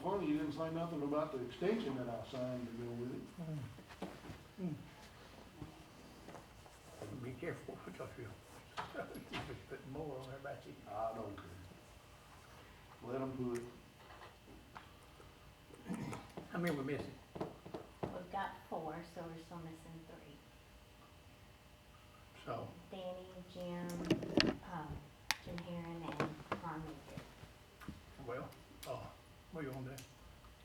funny, you didn't say nothing about the extension that I signed to go with it. Be careful because you put more on there about you. I don't care. Let them put it. How many we missing? We've got 4, so we're still missing 3. So, Danny, Jim, Jim Heron, and Ron Meeker. well, what you gonna do?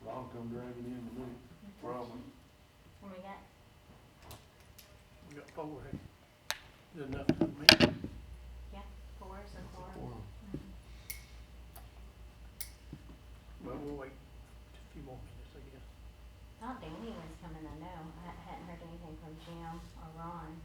Ron come dragging in the minute, probably. And we got, We got 4 here. Is enough to me? yeah, 4, so 4. Well, we'll wait just a few more minutes, I guess. Thought Danny was coming, I know. I hadn't heard anything from Jim or Ron.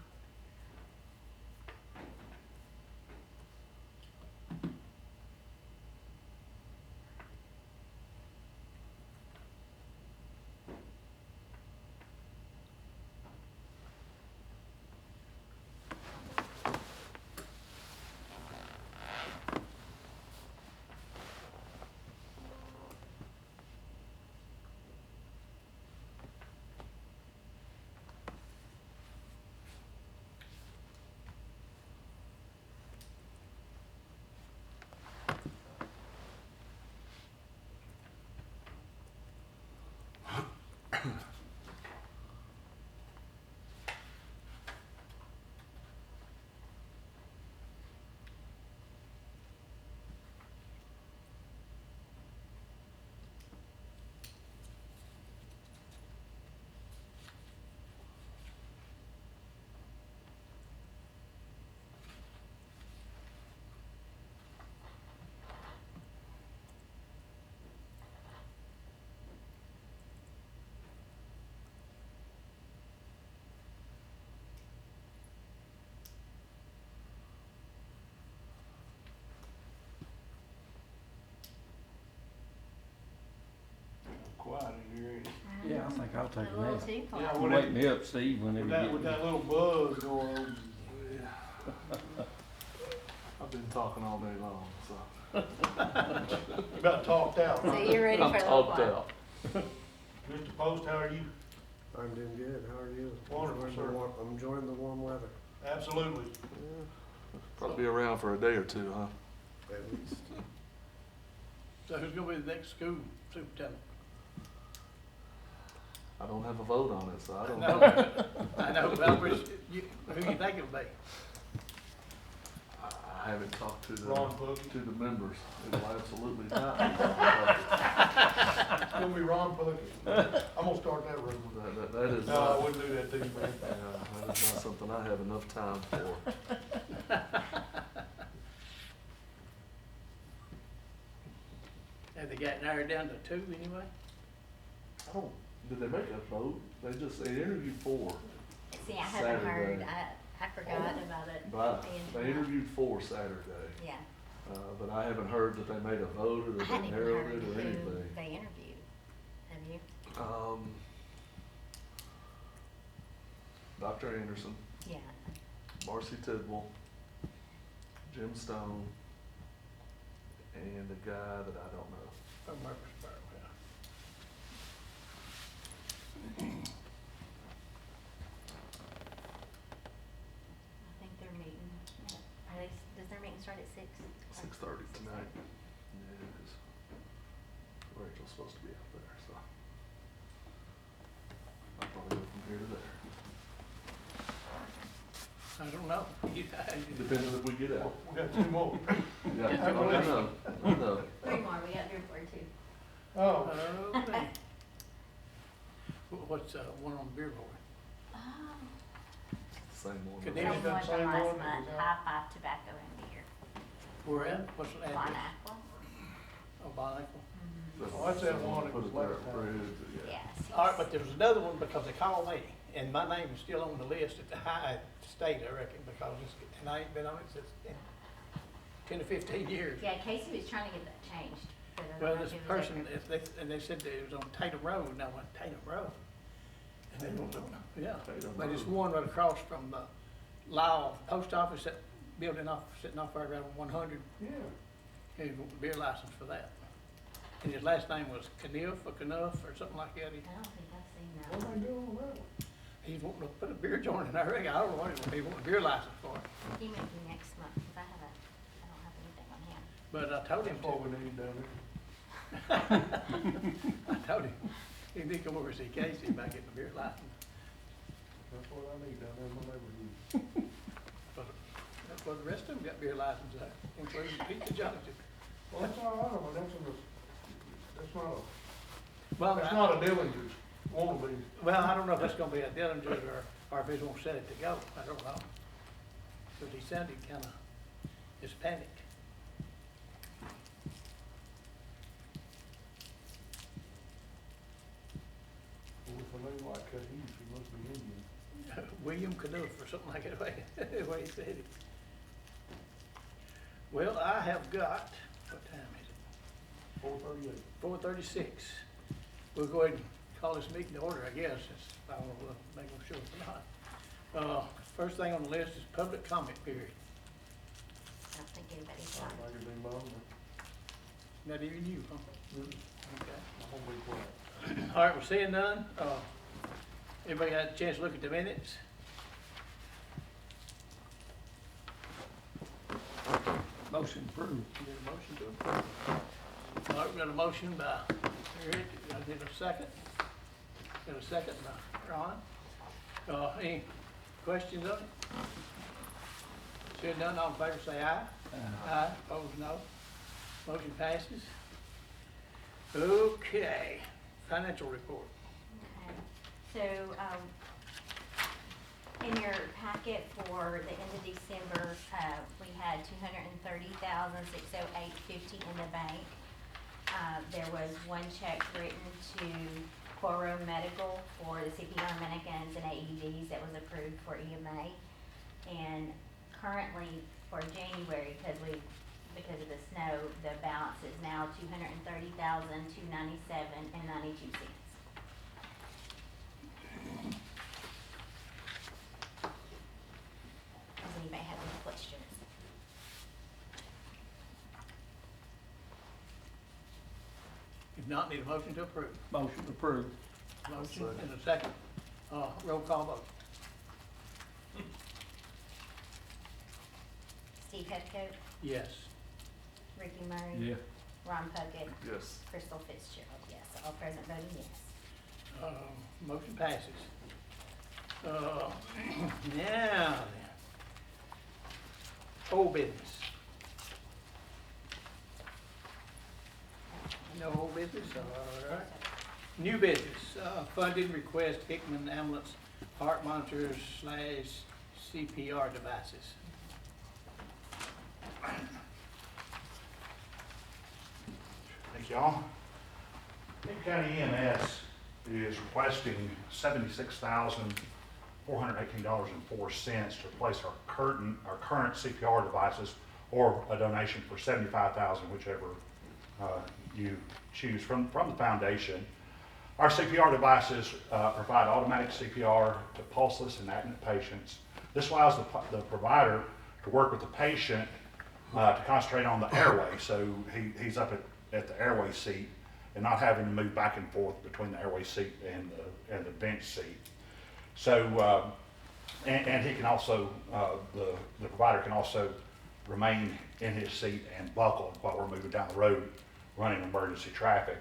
Quiet in here, ain't it? Yeah, I think I'll take A a little nap. too Yeah, quiet. well, Wake me up, Steve, whenever With you that, get with that me. little buzz going on. I've been talking all day long, so. About talked out. So you're ready for I'm a little talked while. out. Mr. Post, how are you? I'm doing good. How are you? Wonderful, Enjoying sir. the warm- I'm enjoying the warm weather. Absolutely. Probably be around for a day or two, huh? At least. So who's gonna be the next school superintendent? I don't have a vote on it, so I don't No, know. I know, but who you think it'll be? I haven't talked to Ron Puckett. to the members. It'll absolutely not be It's gonna be Ron Puckett. I'm gonna start that rumor. Ron Puckett. That is No, I not, wouldn't do that to you, man. that is not something I have enough time for. Have they got narrowed down to 2 anyway? I don't, did they make a vote? They interviewed 4, See, I haven't heard. Saturday. I forgot about it. but being they tonight. interviewed 4 Saturday. Yeah. But I haven't heard that they made a vote or I that hadn't they even narrowed heard it or who anything. they interviewed. Have you? Dr. Anderson, Yeah. Marcy Tidwell, Jim Stone, and a guy that I don't know. From Murfreesboro, I think they're meeting. Are they, does their meeting start at 6? 6:30 tonight. Yeah, 'cause Rachel's supposed to be out there, so I'll probably go from here to there. I don't know. Depending if we get out. We got 2 more. Yeah, Yeah, I know, I know. 3 more. We got 3 or 4 too. Oh, Okay. What's one on the beer board? Oh. Same one. Could Same they- one from Same last one? month. High Five Tobacco and Beer. Where at? What's the Bon address? Aqua. Oh, Bonneville. Oh, that's that one that Put was it there last time. approved, yeah. Yes. All right, but there was another one because they called me, and my name is still on the list at the high state, I reckon, because and I ain't been on it since 10 to 15 years. Yeah, Casey was trying to get that changed. but I don't Well, know this if it was person, ever- and they said that it was on Tatum Road, and I went, Tatum Road? And they Tatum went, Road. yeah, Tatum but it's Road. one right across from the Lyle Post Office, that building off, sitting off there around 100, yeah. and you want the beer license for that. and his last name was Kniff or Knuff or something like that. I don't think I've seen that. What am I doing on that one? He's wanting to put a beer joint in there. I don't know what he wants a beer license for. He may be next month, because I don't have anything on him. But I told him That's all to. we need down there. I told him, he need to come over and see Casey about getting a beer license. That's what I need down there in my neighborhood. But that's what the rest of them got beer licenses, including Pete Johnson. Well, that's all right, I mean, Well, that's not a Dillinger's, wanna be. Well, I don't know if it's gonna be a Dillinger or if he's gonna set it to go, I don't know. But he sounded kinda Hispanic. Well, if I know like Cahuse, he must be Indian. William Knuff or something like that, the way he said it. Well, I have got, what time is it? 438. 4:36. We'll go ahead and call this meeting to order, I guess, since I don't know, make them sure it's not. First thing on the list is public comment period. I don't think anybody's Sounds signed. like it's been bothered. Not even you, huh? Mm, Okay. I'm gonna be quiet. All right, we're seeing none. Everybody got a chance to look at the minutes? Motion approved. You get a motion to approve? All right, we got a motion by Rick, I did a second. Got a second by Ron. Any questions on it? Seeing none, all in favor say aye. Aye, opposed no. Motion passes. Okay, financial report. Okay. So, in your packet for the end of December, we had $230,608.50 in the bank. There was one check written to Quoro Medical for the CPR mannequins and AEDs that was approved for EMA. And currently for January, because of the snow, the balance is now $230,297.92. Does anybody have any questions? If not, need a motion to approve. Motion approved. Motion and a second. Roll call vote. Steve Petticoat, Yes. Ricky Murray. Yeah. Ron Puckett, Yes. Crystal Fitzgerald, yes. All present voting yes. Motion passes. Now then. Old business. No old business, all right. New business, funding request Hickman ambulance heart monitors / CPR devices. Thank y'all. Hickman County EMS is requesting $76,418.04 to replace our current CPR devices, or a donation for $75,000, whichever you choose from the foundation. Our CPR devices provide automatic CPR to pulseless and apneic patients. This allows the provider to work with the patient to concentrate on the airway, so he's up at the airway seat and not having to move back and forth between the airway seat and the bench seat. So, and he can also, the provider can also remain in his seat and buckled while we're moving down the road running emergency traffic.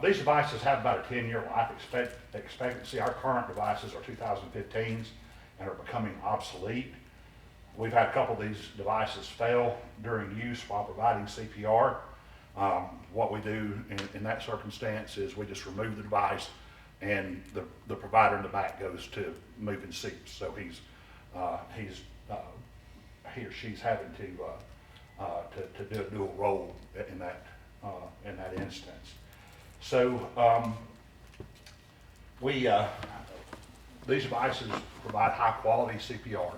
These devices have about a 10-year life expectancy. Our current devices are 2015s and are becoming obsolete. We've had a couple of these devices fail during use while providing CPR. What we do in that circumstance is we just remove the device, and the provider in the back goes to moving seats. So he or she's having to do a dual role in that instance. So these devices provide high quality CPR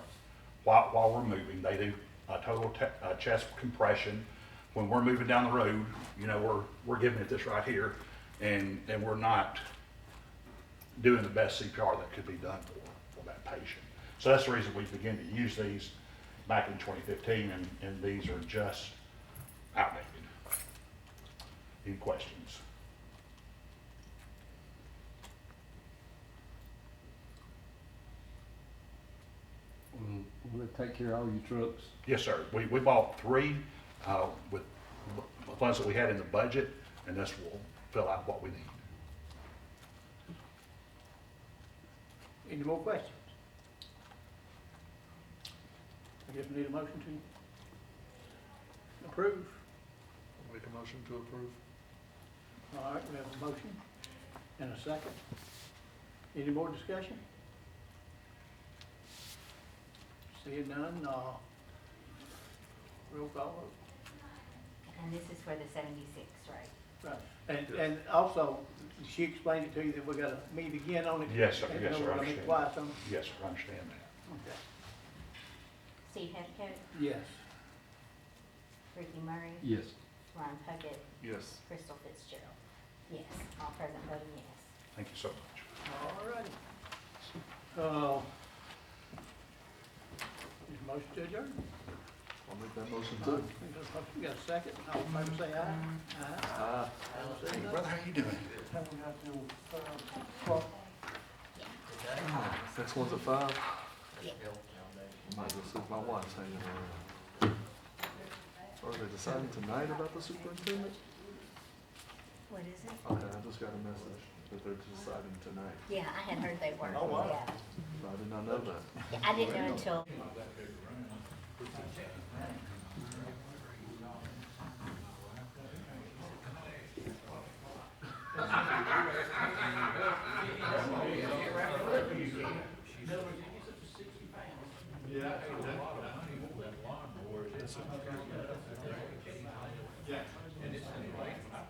while we're moving. They do a total chest compression. When we're moving down the road, you know, we're giving it this right here, and we're not doing the best CPR that could be done for that patient. So that's the reason we began to use these back in 2015, and these are just outdated. Any questions? Will it take care of all your trucks? Yes, sir. We bought 3 with the funds that we had in the budget, and this will fill out what we need. Any more questions? I guess we need a motion to approve. Make a motion to approve. All right, we have a motion and a second. Any more discussion? Seeing none, roll call vote. And this is for the 76, right? Right, and also, she explained it to you that we gotta meet again on it? Yes, sir. And Yes, then sir. we're I gonna meet understand. twice on it? Yes, sir, I understand that. Okay. Steve Heathcote, Yes. Ricky Murray, Yes. Ron Puckett, Yes. Crystal Fitzgerald. Yes, all present voting yes. Thank you so much. All righty. Need a motion to adjourn? I'll make that motion too. You got a second? All in favor say aye. Aye. Ah. All say no. Brother, how you doing? Next one's at 5. Yeah. Might as well see if my wife's hanging around. Are they deciding tonight about the superintendent? What is it? Okay, I just got a message that they're deciding tonight. Yeah, I had heard they were. Oh, wow. Yeah. I did not know that. I didn't know until.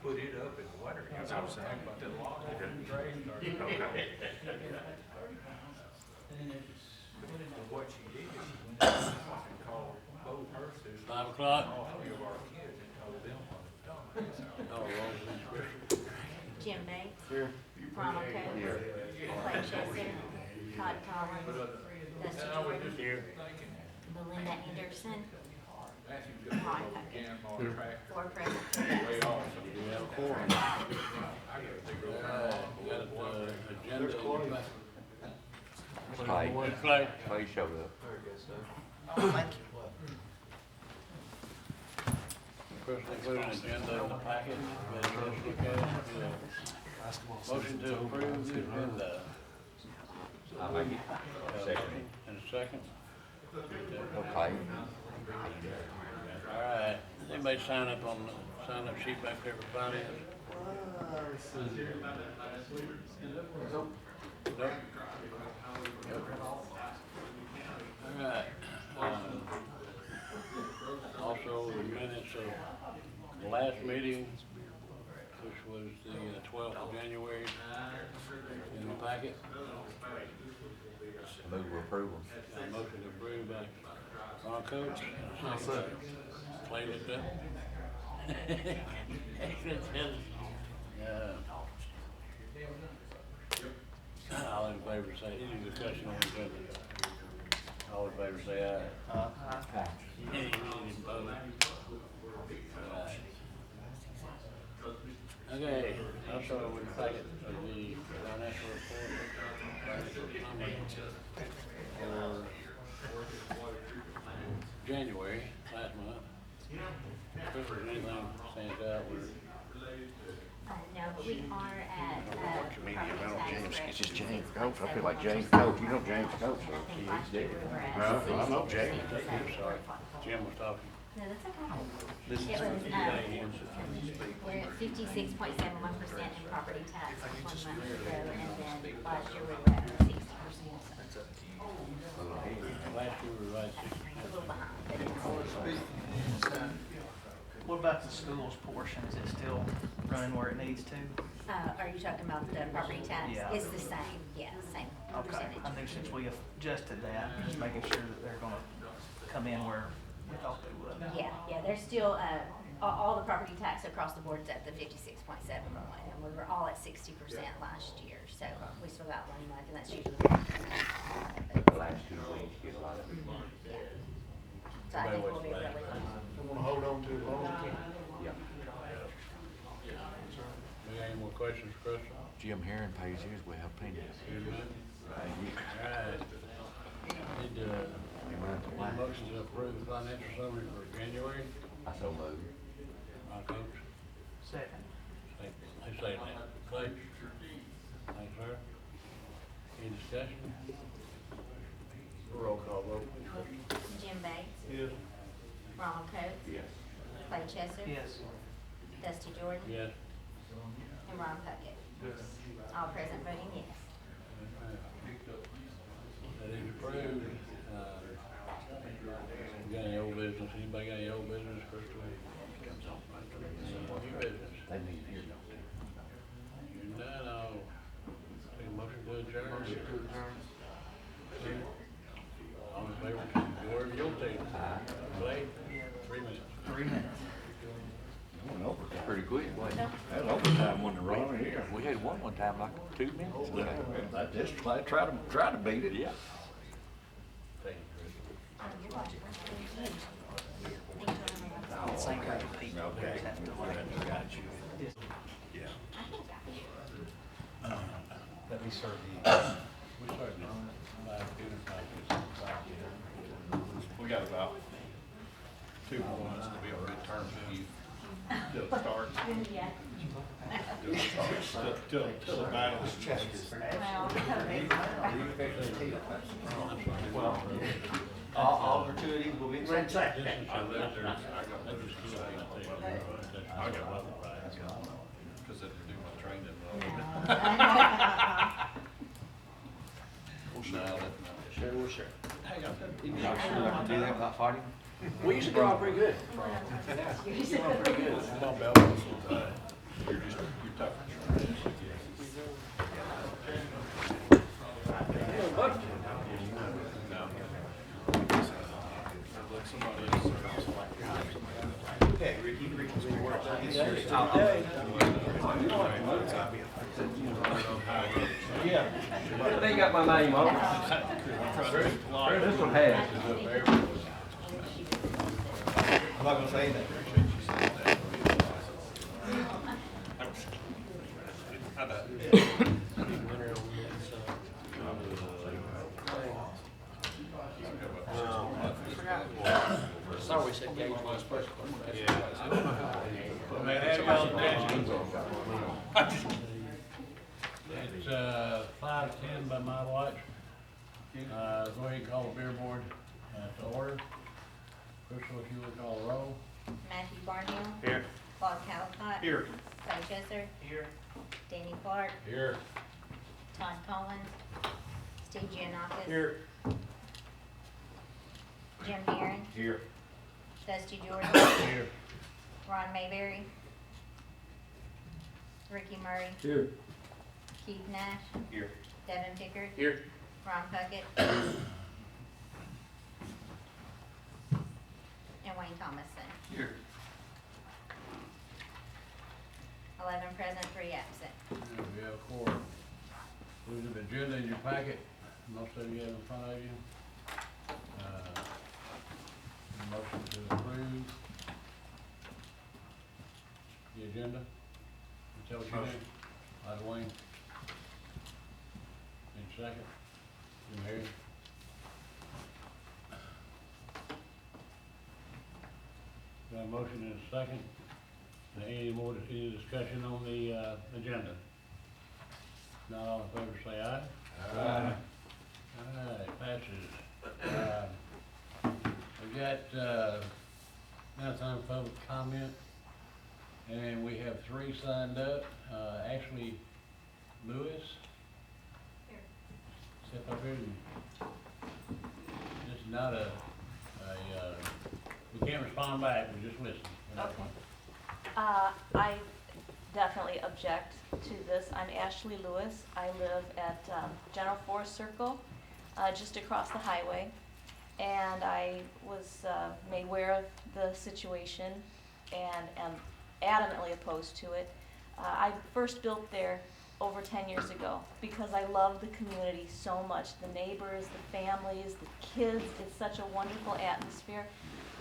Put it up in the winter. That's what I'm saying. What she did is she went and called both her sisters. 5 o'clock. All 3 of our kids and told them what was done. Jim Bates. Here. Ronald Cole. Clay Chester. Todd Collins. Dusty Jordan. Here. Belinda Anderson. Matthew Ron just Puckett. began on track 4 present. way off. We have a quorum. I gotta figure out. We got the agenda. Clay. It's Clay. Clay showed up. First, include an agenda in the packet. Let's look at it. Motion to approve the agenda. I'll make it. Second. And a second. Okay. All right. Anybody sign up sheet back there for finance? Nope. All right. Also, the minutes of the last meeting, which was the 12th of January, in the packet. Move for approval. Got a motion to approve by Ron Coates. Clay looked up. All in favor say, any discussion on the agenda? All in favor say aye. Aye. Any opposed? All right. Okay, also with the packet of the financial report, for January, last month. If there's anything stands out, we're No, but we are at, property tax rate. It's just James Coates. I feel like James Coates. You know James Coates. I think last year we were at. I know 60%, James, so- I'm sorry, Jim was talking. No, that's okay. It was, we're at 56.71% in property tax 1 month ago, and then last year we were at 60%. Last year we were right It's a little behind, but it's. What about the schools portion? Is it still running where it needs to? Are you talking about the property tax? Yeah. It's the same, yeah, same Okay, percentage. I knew since we adjusted that, just making sure that they're gonna come in where we thought they would. Yeah, there's still, all the property tax across the board is at the 56.71, and we were all at 60% last year, so we still got 1 month, and that's usually. Last 2 weeks, get a lot of. Yeah. So I think we'll be really. I wanna hold on to it as long as we can. Yeah. questions, Crystal? Jim Heron pays his well, penny. Good, man. Alright. Need need motion to approve the financial summary for January, I so moved. my coach. Second. Who say that? Clay? Thanks, sir. Any discussion? Roll call vote, please, Crystal. Jim Bates, Yes. Ronald Coates, Yes. Clay Chester. Yes. Dusty Jordan. Yes. And Ron Puckett. All present voting yes. That is approved. We got any old business? Anybody got any old business, Crystal? New business? They meet here. You're done, I'll take a motion to adjourn. All in favor, wherever you'll take. Clay, 3 minutes. 3 minutes. Pretty quick, wasn't it? That was overtime when the run here. We had one time like 2 minutes. I just try to beat it. Yeah. Thank you, Crystal. Oh, you're watching. Same kind of people. Okay. Got you. Yeah. Let me serve We started at 5:00. We got about 2 more months to be on good terms with you. Till it starts. Yeah. Till the battle is changed. Well, All gratuity will be This is so that there's, I just keep it. I got love rides, cause they do my training. We'll share. Hey, I'm Not sure I can do that without fighting. We used to go out pretty good. pretty good. Come on, Bill. You're tough. Okay, Ricky's been working on this. They got my name on it. This one has. I'm not gonna say that. Sorry, we said Gage was first. It's 5:10 by my watch. Go ahead and call the beer board to order. Crystal, if you would call the roll. Matthew Barnhill. Here. Claude Calcott. Here. Clay Chester. Here. Danny Clark. Here. Todd Collins. Steve Giannakis. Here. Jim Heron. Here. Dusty Jordan. Here. Ron Mayberry. Ricky Murray. Here. Keith Nash. Here. Devin Pickard. Here. Ron Puckett. And Wayne Thomason. Here. 11 present, 3 absent. We have a quorum. There's an agenda in your packet, most of you have in front of you. Motion to approve the agenda. You tell what you Motion. do. By Dwayne. In second. Jim Harry. Got a motion and a second. Any discussion on the agenda? Not all in favor, say aye. Aye. Alright, passes. We got, now time for public comment, and we have 3 signed up. Ashley Lewis. Here. Step up here and, this is not we can't respond back, we just listen. Okay. I definitely object to this. I'm Ashley Lewis. I live at General Forest Circle, just across the highway. And I was made aware of the situation and am adamantly opposed to it. I first built there over 10 years ago because I love the community so much. The neighbors, the families, the kids, it's such a wonderful atmosphere.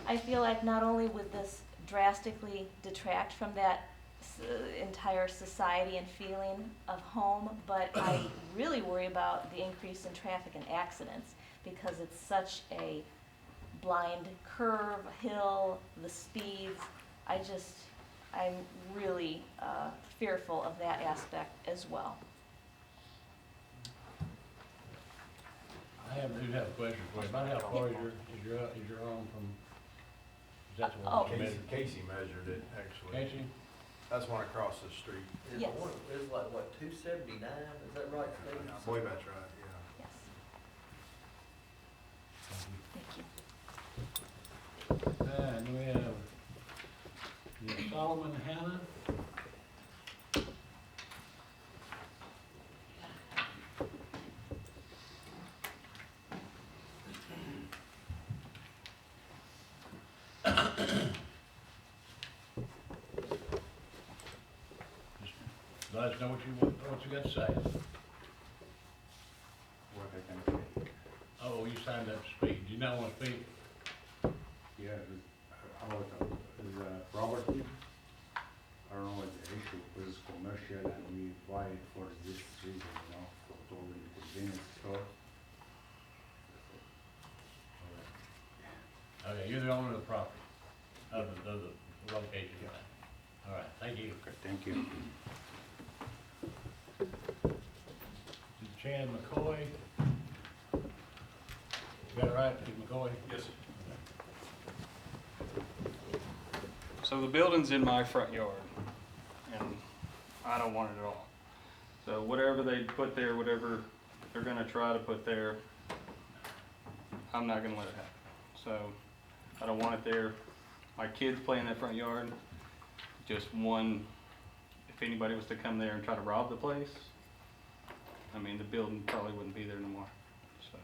I feel like not only would this drastically detract from that entire society and feeling of home, but I really worry about the increase in traffic and accidents because it's such a blind curve, hill, the speeds. I'm really fearful of that aspect as well. I do have a question for you. About how far is your home from, is that the Oh. one you measured? Casey measured it, actually. Casey? That's one across the street. Yes. It's like, what, 279, is that right, Steve? I believe that's right, yeah. Yes. Thank you. And we have Solomon Hannah. Let us know what you got to say. What they can speak. Oh, you signed up to speak. Do you not want to speak? Yeah, Robert, I don't know what the issue was commercial and we buy it for this reason, for the convenience store. Okay, you're the owner of the property, of the location. All right, thank you. Okay, thank you. Chan McCoy. You got it right, Chief McCoy? Yes. So the building's in my front yard, and I don't want it at all. So whatever they put there, whatever they're gonna try to put there, I'm not gonna let it happen. So I don't want it there. My kids play in that front yard. Just one, if anybody was to come there and try to rob the place, I mean, the building probably wouldn't be there no more, so.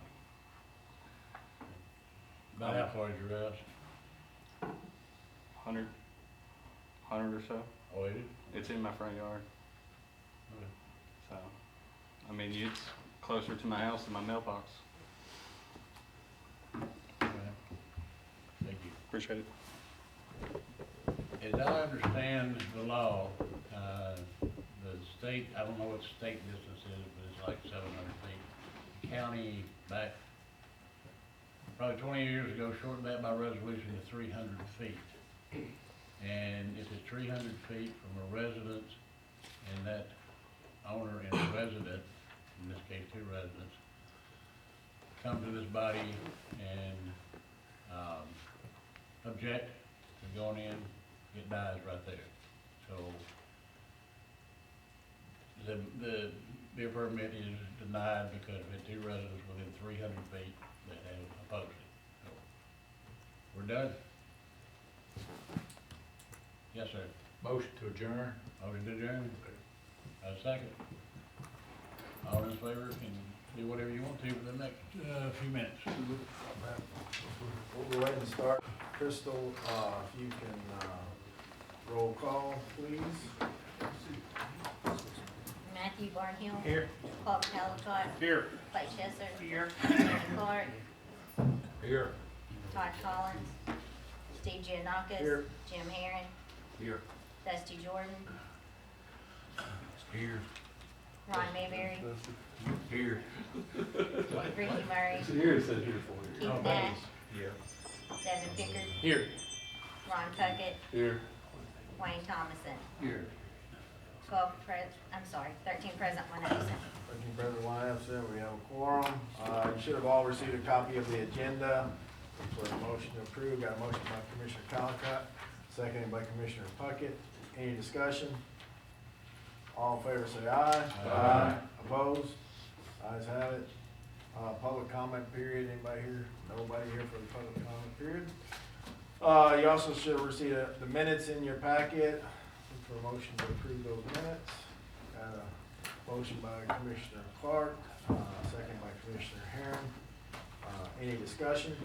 About how far is your house? 100 or so. Oh, is it? It's in my front yard, Okay. so, I mean, it's closer to my house than my mailbox. All right. Thank you. Appreciate it. As I understand the law, the state, I don't know what state distance is, but it's like 700 feet. The county back, probably 20 years ago, shortened that by resolution to 300 feet. And if it's 300 feet from a residence, and that owner and resident, in this case 2 residents, come to this body and object to going in, it dies right there. So the beer permit is denied because of the 2 residents within 300 feet that have opposed it. So we're done. Yes, sir. Motion to adjourn. Motion to adjourn. A second. All in favor can do whatever you want to for the next few minutes. We'll go ahead and start. Crystal, if you can, roll call, please. Matthew Barnhill. Here. Paul Callicott. Here. Clay Chesser. Here. Randy Clark. Here. Todd Collins. Steve Giannakis. Here. Jim Herron. Here. Dusty Jordan. Here. Ron Mayberry. Here. Ricky Murray. Here, it says here for you. Keith Nash. Yeah. Devin Pickard. Here. Ron Puckett. Here. Wayne Thomason. Here. 13 present, 1 absent. 13 present, 1 absent, we have a quorum. You should have all received a copy of the agenda. For a motion to approve, got a motion by Commissioner Callicott, seconded by Commissioner Puckett. Any discussion? All in favor say aye. Aye. Opposed? Ayes have it. Public comment period, anybody here? Nobody here for the public comment period. You also should have received the minutes in your packet. Look for a motion to approve those minutes. Got a motion by Commissioner Clark, second by Commissioner Herron. Any discussion?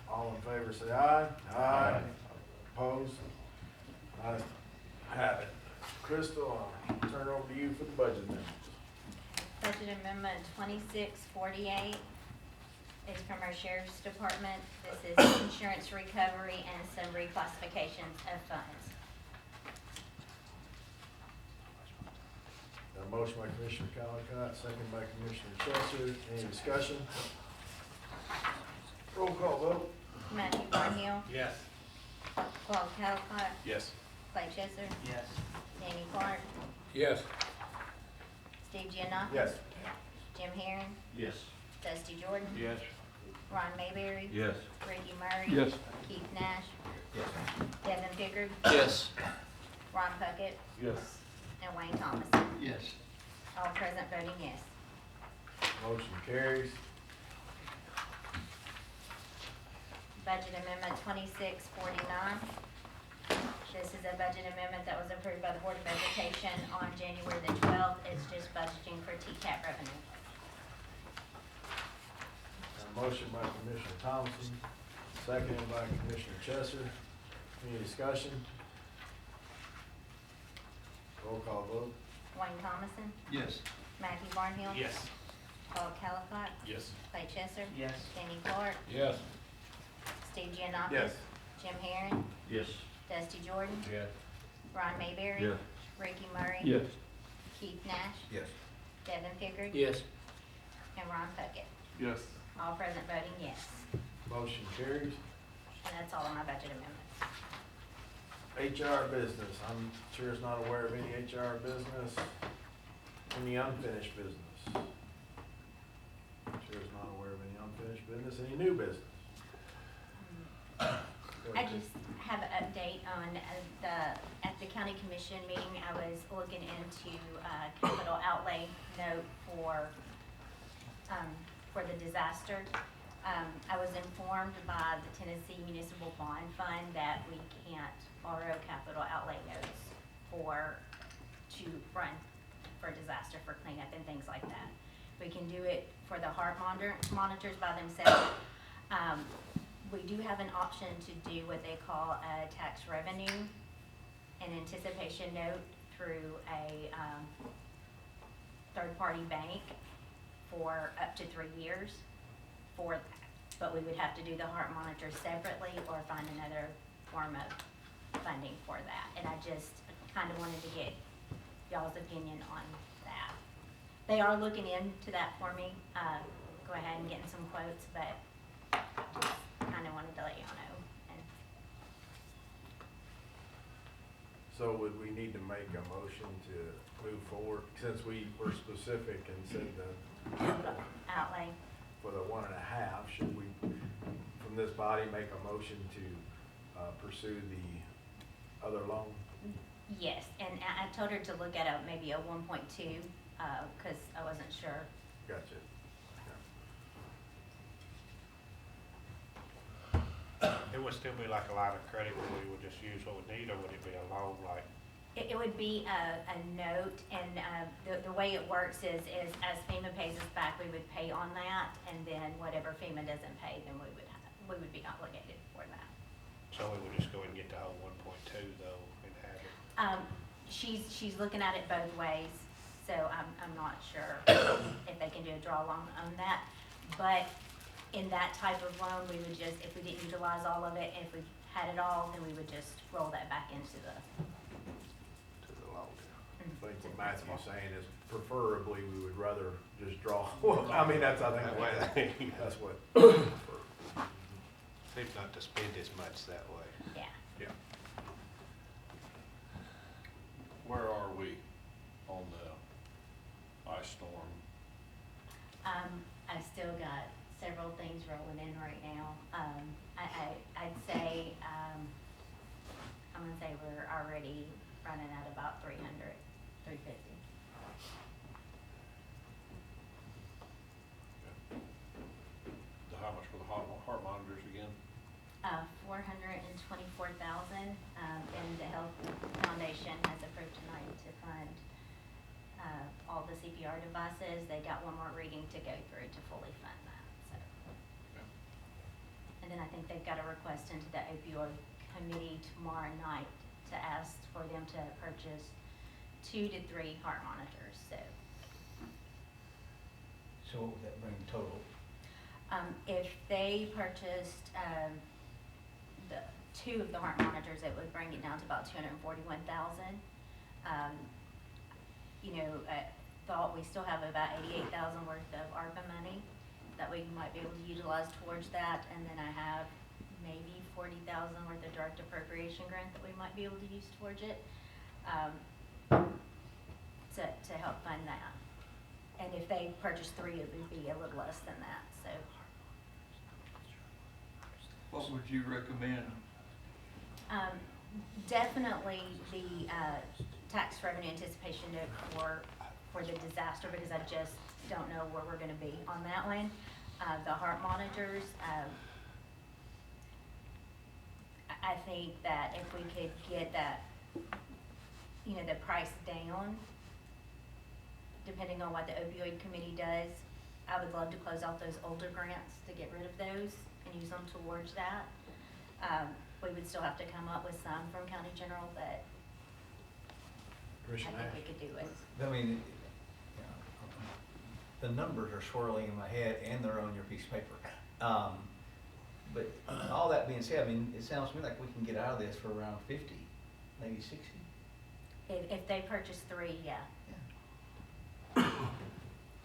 All in favor say aye. Aye. Opposed? Ayes have it. Crystal, I'll turn it over to you for the budget amendment. Budget amendment 2648 is from our sheriff's department. This is insurance recovery and some reclassifications of funds. Got a motion by Commissioner Colacott, second by Commissioner Chester. Any discussion? Roll call vote. Matthew Barnhill, Yes. Paul Calcott, Yes. Clay Chester, Yes. Danny Clark, Yes. Steve Giannakis. Yes. Jim Herring, Yes. Dusty Jordan, Yes. Ron Mayberry, Yes. Ricky Murray, Yes. Keith Nash, Yes. Devin Pickard, Yes. Ron Puckett, Yes. and Wayne Thomason. Yes. All present voting yes. Motion carries. Budget Amendment 2649. This is a budget amendment that was approved by the Board of Education on January the 12th. It's just budgeting for TCAP revenue. Got a motion by Commissioner Thompson, seconded by Commissioner Chester. Any discussion? Roll call vote. Wayne Thomason, Yes. Matthew Barnhill. Yes. Paul Calcott, Yes. Clay Chester. Yes. Danny Clark, Yes. Steve Giannakis. Yes. Jim Herring, Yes. Dusty Jordan, Yes. Ron Mayberry. Yes. Ricky Murray. Yes. Keith Nash, Yes. Devin Pickard. Yes. And Ron Puckett. Yes. All present voting yes. Motion carries. And that's all of my budget amendments. HR business. I'm sure is not aware of any HR business. Any unfinished business? Chair is not aware of any unfinished business. Any new business? Go I ahead. just have an update on at the county commission meeting, I was looking into capital outlay note for the disaster. I was informed by the Tennessee Municipal Bond Fund that we can't borrow capital outlay notes to run for disaster, for cleanup and things like that. We can do it for the heart monitors by themselves. We do have an option to do what they call a tax revenue and anticipation note through a third-party bank for up to 3 years for that. But we would have to do the heart monitor separately or find another form of funding for that. And I just kind of wanted to get y'all's opinion on that. They are looking into that for me. Go ahead and get some quotes, but kind of wanted to let y'all know. And So would we need to make a motion to move forward, since we were specific and said the outlay. for the 1.5, should we, from this body, make a motion to pursue the other loan? Yes, and I told her to look at maybe a 1.2, because I wasn't sure. Gotcha. It would still be like a line of credit where we would just use what we need, or would it be a loan like? It would be a note, and the way it works is as FEMA pays us back, we would pay on that, and then whatever FEMA doesn't pay, then we would be obligated for that. So we would just go and get the whole 1.2 though and have it? She's looking at it both ways, so I'm not sure if they can do a draw loan on that. But in that type of loan, we would just, if we didn't utilize all of it, if we had it all, then we would just roll that back into the. To the loan. I think what Matthew's saying is preferably we would rather just draw, well, I mean, that's, I think, that's what. Seems not to spend as much that way. Yeah. Yeah. Where are we on the ice storm? I've still got several things rolling in right now. I'd say, I'm gonna say we're already running at about 300, 350. How much for the heart monitors again? 424,000, and the Health Foundation has approved tonight to fund all the CPR devices. They got one more reading to go through to fully fund that, so. Okay. And then I think they've got a request into the opioid committee tomorrow night to ask for them to purchase 2 to 3 heart monitors, so. So what would that bring total? If they purchased, the two of the heart monitors, it would bring it down to about $241,000. You know, I thought we still have about $88,000 worth of ARPA money that we might be able to utilize towards that, and then I have maybe $40,000 worth of direct appropriation grant that we might be able to use towards it, to help fund that. And if they purchase three, it would be a little less than that, so. What would you recommend? Definitely the, tax revenue anticipation note for the disaster, because I just don't know where we're gonna be on that one. The heart monitors, I think that if we could get that, you know, the price down, depending on what the opioid committee does, I would love to close out those older grants to get rid of those and use them towards that. We would still have to come up with some from county general, but I think we could do it. I mean, you know, the numbers are swirling in my head and they're on your piece of paper. But all that being said, I mean, it sounds to me like we can get out of this for around 50, maybe 60. If they purchase three, yeah.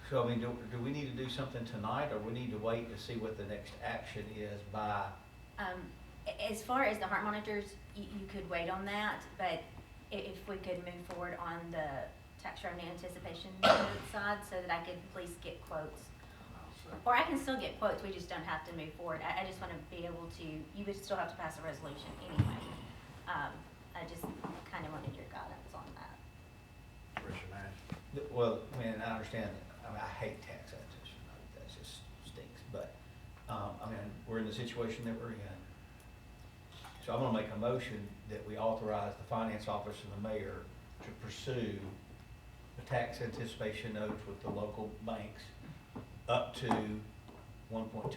So, I mean, do we need to do something tonight, or we need to wait to see what the next action is by? As far as the heart monitors, you could wait on that, but if we could move forward on the tax revenue anticipation side, so that I could at least get quotes. Or I can still get quotes, we just don't have to move forward. I just wanna be able to, you would still have to pass a resolution anyway. I just kinda wanted your guidance on that. Commissioner Nash. Well, I mean, I understand, I mean, I hate tax addition, that just stinks, but, I mean, we're in the situation that we're in. So I'm gonna make a motion that we authorize the finance office and the mayor to pursue the tax anticipation notes with the local banks up to 1.2 million.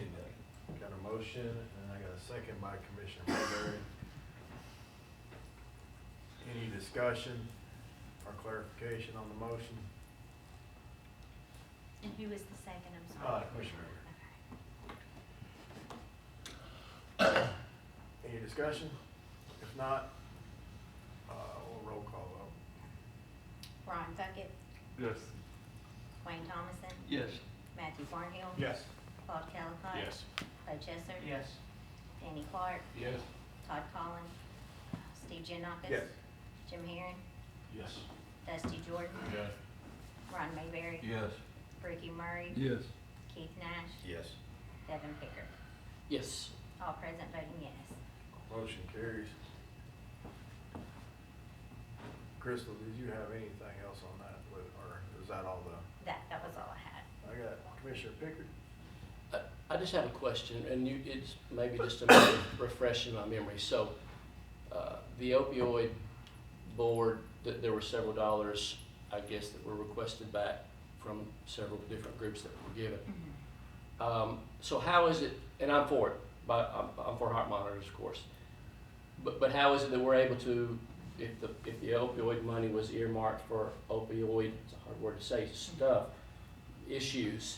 Got a motion, and I got a second by Commissioner Mayberry. Any discussion or clarification on the motion? And who was the second, I'm sorry? Commissioner Okay. Mayberry. Any discussion? If not, we'll roll call vote. Ron Puckett, Yes. Wayne Thomason, Yes. Matthew Barnhill. Yes. Claude Calhoun. Yes. Clay Chesser. Yes. Danny Clark, Yes. Todd Collins, Steve Giannakis. Yes. Jim Herron, Yes. Dusty Jordan, Yes. Ron Mayberry, Yes. Ricky Murray, Yes. Keith Nash, Yes. Devin Picker. Yes. All present voting yes. Motion carries. Crystal, did you have anything else on that, or is that all That was all I had. I got Commissioner Pickard? I just have a question, and it's maybe just a matter of refreshing my memory. So, the opioid board, there were several dollars, I guess, that were requested back from several different groups that were given. So how is it, and I'm for it, but I'm for heart monitors, of course. But how is it that we're able to, if the opioid money was earmarked for opioid, it's a hard word to say, stuff, issues,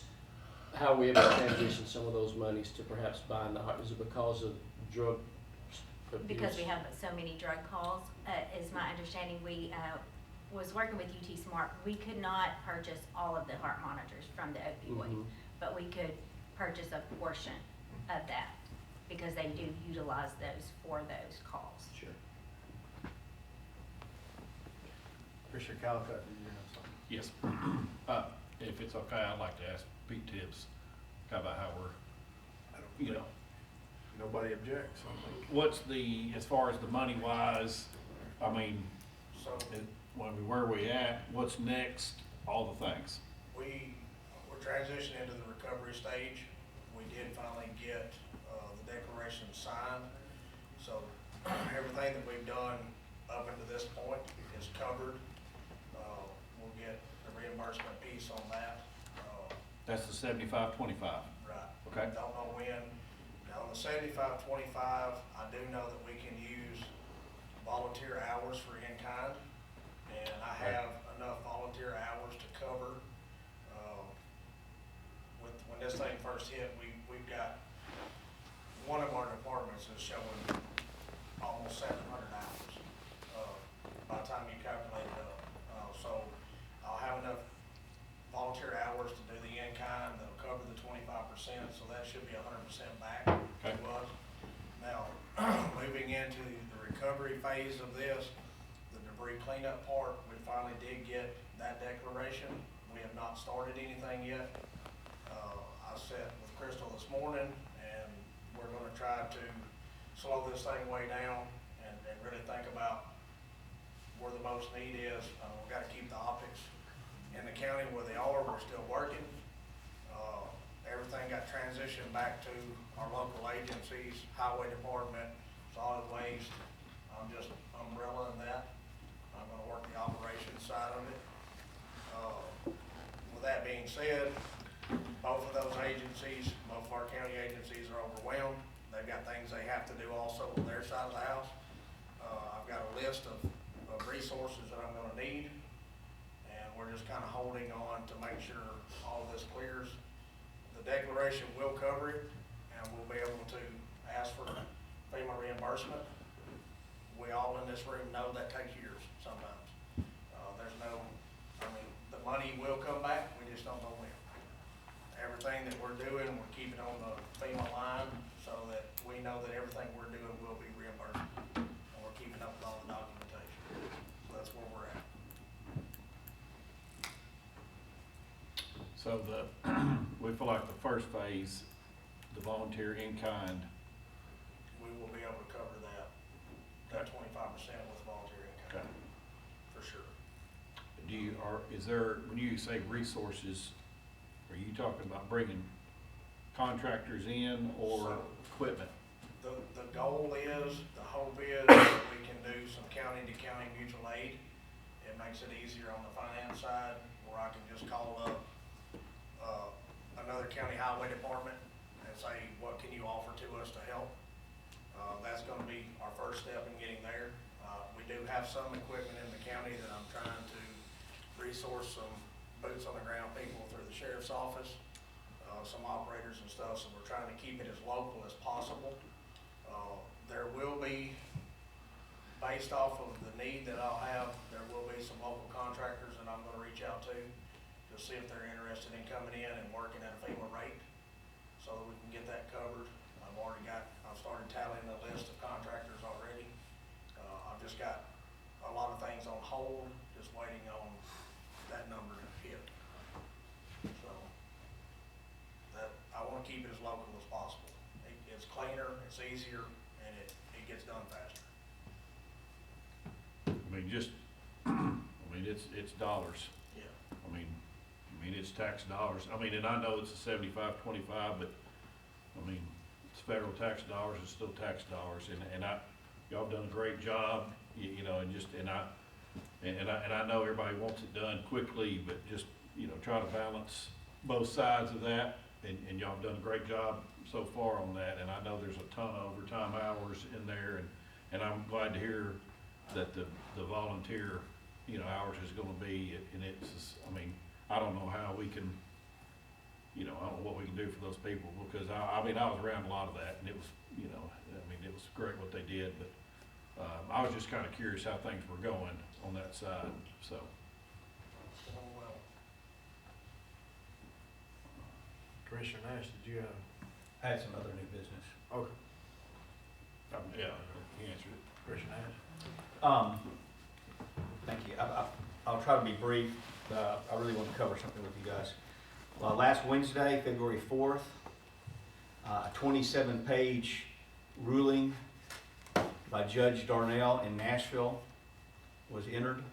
how are we able to transition some of those monies to perhaps buying the heart? Is it because of drug abuse? Because we have so many drug calls, is my understanding. We was working with UT Smart. We could not purchase all of the heart monitors from the opioid, but we could purchase a portion of that because they do utilize those for those calls. Sure. Commissioner Calcutt, did you have something? Yes. If it's okay, I'd like to ask Pete Tibbs about how we're, you know, Nobody objects, I think. what's the, as far as the money wise, I mean, So where we at, what's next, all the things. we're transitioning into the recovery stage. We did finally get the declaration signed. So everything that we've done up until this point is covered. We'll get the reimbursement piece on that. That's the 75-25. Right. Okay. Don't know when. Now, on the 75-25, I do know that we can use volunteer hours for in-kind, and I have enough volunteer hours to cover. When this thing first hit, we've one of our departments is showing almost 700 hours, by the time you calculate it up. So I'll have enough volunteer hours to do the in-kind, that'll cover the 25%, so that should be 100% back to us. Now, moving into the recovery phase of this, the debris cleanup part, we finally did get that declaration. We have not started anything yet. I sat with Crystal this morning, and we're gonna try to slow this thing way down and really think about where the most need is. We've gotta keep the optics in the county where they are. We're still working. Everything got transitioned back to our local agencies, highway department, solid waste. I'm just umbrella in that. I'm gonna work the operations side of it. With that being said, both of those agencies, both of our county agencies are overwhelmed. They've got things they have to do also on their side of the house. I've got a list of resources that I'm gonna need, and we're just kinda holding on to make sure all of this clears. The declaration will cover it, and we'll be able to ask for FEMA reimbursement. We all in this room know that takes years sometimes. The money will come back, we just don't know when. Everything that we're doing, we're keeping on the FEMA line so that we know that everything we're doing will be reimbursed. And we're keeping up with all the documentation. So that's where we're at. So we feel like the first phase, the volunteer in kind, We will be able to cover that 25% with volunteer income. okay. For sure. Is there, when you say resources, are you talking about bringing contractors in or So- equipment? The goal is, the hope is that we can do some county to county mutual aid. It makes it easier on the finance side, where I can just call up, another county highway department and say, what can you offer to us to help? That's gonna be our first step in getting there. We do have some equipment in the county that I'm trying to resource some boots on the ground people through the sheriff's office, some operators and stuff, so we're trying to keep it as local as possible. There will be, based off of the need that I'll have, there will be some local contractors that I'm gonna reach out to see if they're interested in coming in and working at a FEMA rate, so that we can get that covered. I've started tallying the list of contractors already. I've just got a lot of things on hold, just waiting on that number to hit. So, I wanna keep it as local as possible. It's cleaner, it's easier, and it gets done faster. It's dollars. Yeah. It's tax dollars. And I know it's a 75-25, but, it's federal tax dollars, it's still tax dollars, and y'all have done a great job, and I know everybody wants it done quickly, but just, try to balance both sides of that, and y'all have done a great job so far on that, and I know there's a ton of overtime hours in there, and I'm glad to hear that the volunteer, hours is gonna be, and it's just, I don't know how we can, I don't know what we can do for those people, because I was around a lot of that, and it was, it was great what they did, but, I was just kinda curious how things were going on that side, so. Well, Commissioner Nash, did you have? I had some other new business. Okay. Yeah, he answered it. Commissioner Nash? Thank you. I'll try to be brief. I really want to cover something with you guys. Last Wednesday, February 4th, a 27-page ruling by Judge Darnell in Nashville was entered.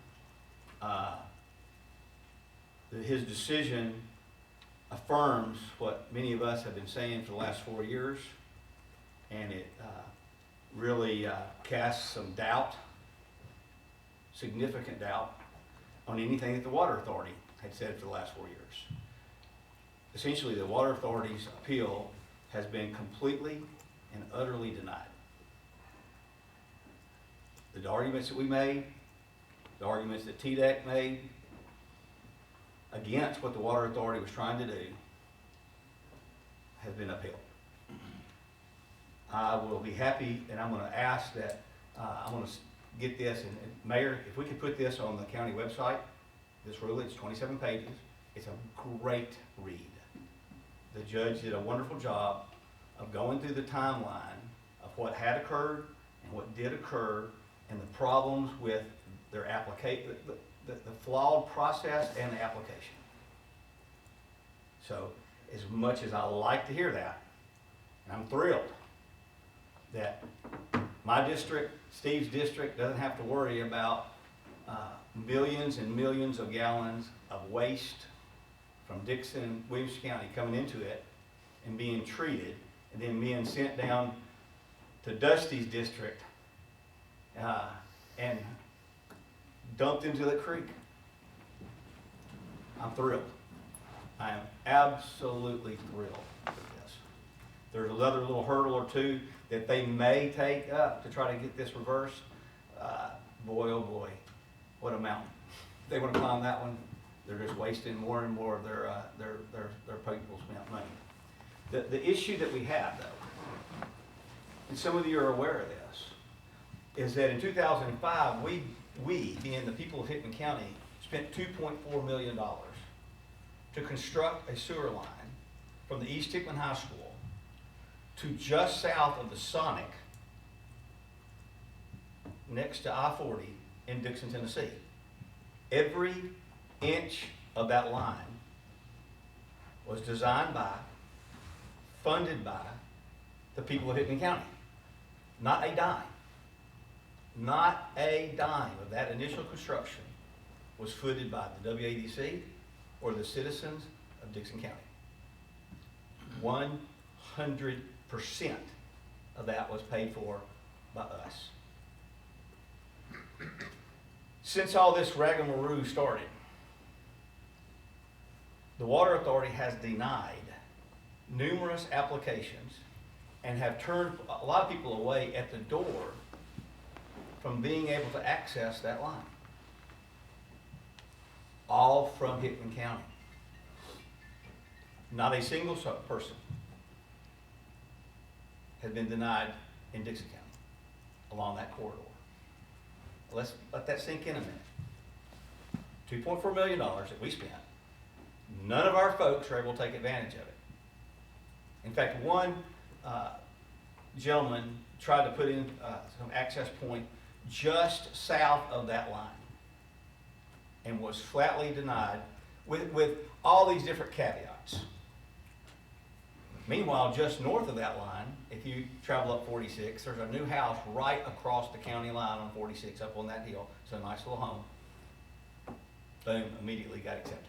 His decision affirms what many of us have been saying for the last 4 years, and it really casts some doubt, significant doubt, on anything that the Water Authority had said for the last 4 years. Essentially, the Water Authority's appeal has been completely and utterly denied. The arguments that we made, the arguments that TDEC made against what the Water Authority was trying to do has been upheld. I will be happy, and I'm gonna ask that, I'm gonna get this, and Mayor, if we could put this on the county website, this rule, it's 27 pages. It's a great read. The judge did a wonderful job of going through the timeline of what had occurred and what did occur and the problems with their application, the flawed process and the application. So as much as I like to hear that, and I'm thrilled that my district, Steve's district, doesn't have to worry about millions and millions of gallons of waste from Dixon and Williams County coming into it and being treated and then being sent down to Dusty's district and dumped into the creek. I'm thrilled. I am absolutely thrilled with this. There's another little hurdle or two that they may take up to try to get this reversed. Boy, oh boy, what a mountain. If they want to climb that one, they're just wasting more and more of their people's money. The issue that we have, though, and some of you are aware of this, is that in 2005, we being the people of Hickman County, spent $2.4 million to construct a sewer line from the East Hickman High School to just south of the Sonic, next to I-40 in Dixon, Tennessee. Every inch of that line was designed by, funded by the people of Hickman County. Not a dime. Not a dime of that initial construction was funded by the WADC or the citizens of Dixon County. 100% of that was paid for by us. Since all this ragamaroo started, the Water Authority has denied numerous applications and have turned a lot of people away at the door from being able to access that line. All from Hickman County. Not a single person has been denied in Dixon County along that corridor. Let's let that sink in a minute. $2.4 million that we spent. None of our folks are able to take advantage of it. In fact, one gentleman tried to put in some access point just south of that line and was flatly denied with all these different caveats. Meanwhile, just north of that line, if you travel up 46, there's a new house right across the county line on 46 up on that hill. It's a nice little home. Boom, immediately got accepted.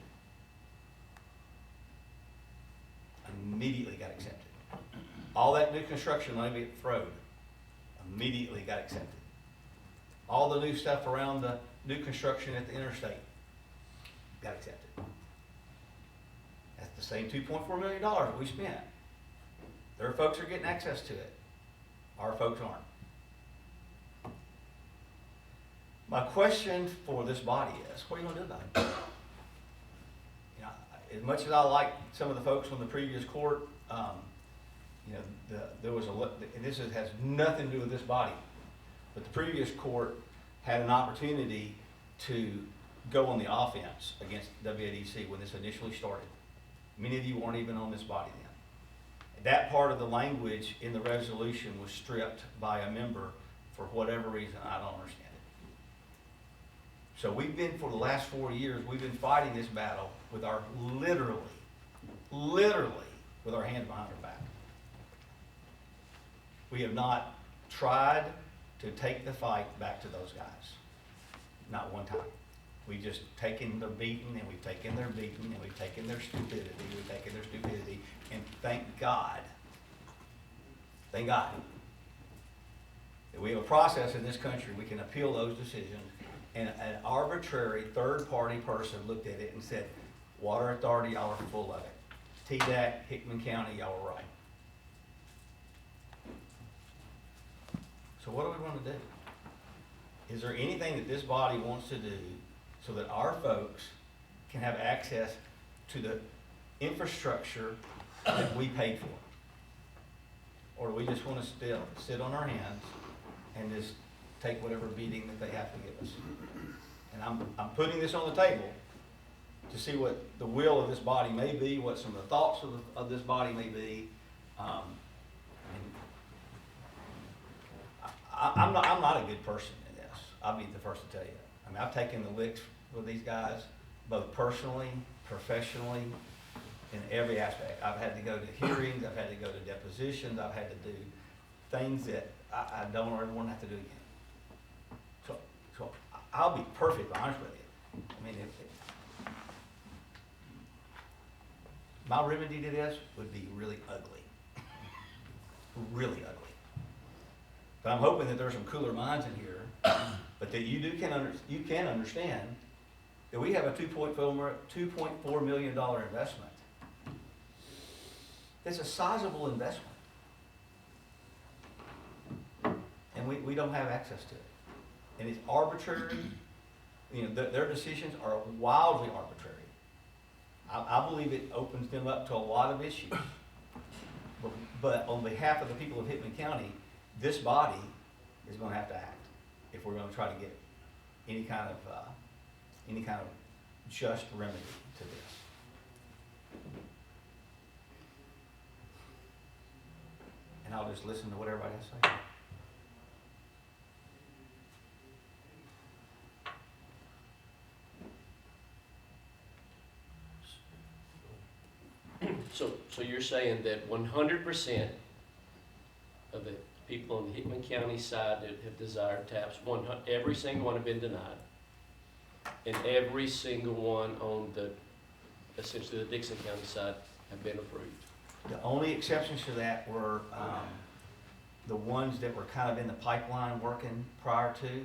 Immediately got accepted. All that new construction money we throwed immediately got accepted. All the new stuff around the new construction at the interstate got accepted. That's the same $2.4 million that we spent. Their folks are getting access to it. Our folks aren't. My question for this body is, what are you going to do about it? You know, as much as I like some of the folks from the previous court, you know, there was and this has nothing to do with this body, but the previous court had an opportunity to go on the offense against WADC when this initially started. Many of you weren't even on this body then. That part of the language in the resolution was stripped by a member for whatever reason. I don't understand it. So we've been, for the last 4 years, we've been fighting this battle with our literally with our hands behind our back. We have not tried to take the fight back to those guys. Not one time. We've just taken their beating, and we've taken their beating, and we've taken their stupidity, and thank God that we have a process in this country we can appeal those decisions, and an arbitrary third-party person looked at it and said, Water Authority, y'all are full of it. TDAC, Hickman County, y'all are right. So what do we want to do? Is there anything that this body wants to do so that our folks can have access to the infrastructure that we paid for? Or do we just wanna still sit on our hands and just take whatever beating that they have to give us? And I'm putting this on the table to see what the will of this body may be, what some of the thoughts of this body may be. I'm not a good person in this. I'll be the first to tell you. I mean, I've taken the licks with these guys, both personally, professionally, in every aspect. I've had to go to hearings, I've had to go to depositions, I've had to do things that I don't ever want to have to do again. So I'll be perfectly honest with you. I mean, my remedy to this would be really ugly. Really ugly. But I'm hoping that there's some cooler minds in here, but that you can understand that we have a $2.4 million investment. It's a sizable investment. And we don't have access to it. And it's arbitrary. You know, their decisions are wildly arbitrary. I believe it opens them up to a lot of issues. But on behalf of the people of Hickman County, this body is going to have to act if we're going to try to get any kind of just remedy to this. And I'll just listen to what everybody has to say. So you're saying that 100% of the people on the Hickman County side that have desired taps, every single one have been denied, and every single one on the, essentially the Dixon County side have been approved? The only exceptions to that were the ones that were kind of in the pipeline working prior to,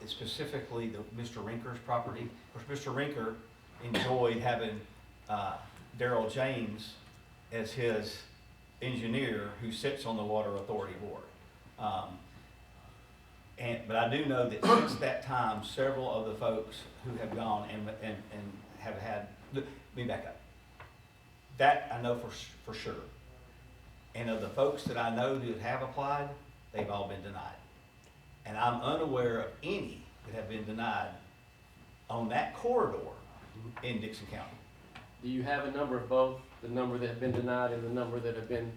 specifically the Mr. Rinker's property. Of course, Mr. Rinker enjoyed having Darrell James as his engineer who sits on the Water Authority Board. But I do know that since that time, several of the folks who have gone and have had, let me back up. That I know for sure. And of the folks that I know who have applied, they've all been denied. And I'm unaware of any that have been denied on that corridor in Dixon County. Do you have a number of both, the number that have been denied and the number that have been?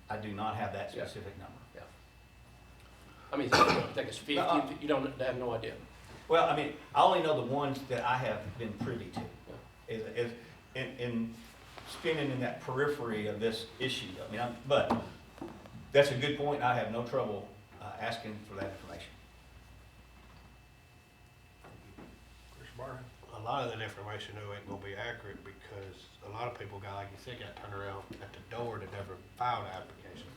I do not have that specific number. Yeah. I mean, I think it's 50, you don't have no idea. Well, I mean, I only know the ones that I have been privy to. Is in spinning in that periphery of this issue. I mean, but that's a good point. I have no trouble asking for that information. A lot of that information though ain't gonna be accurate because a lot of people got, like you said, got turned around at the door that never filed an application.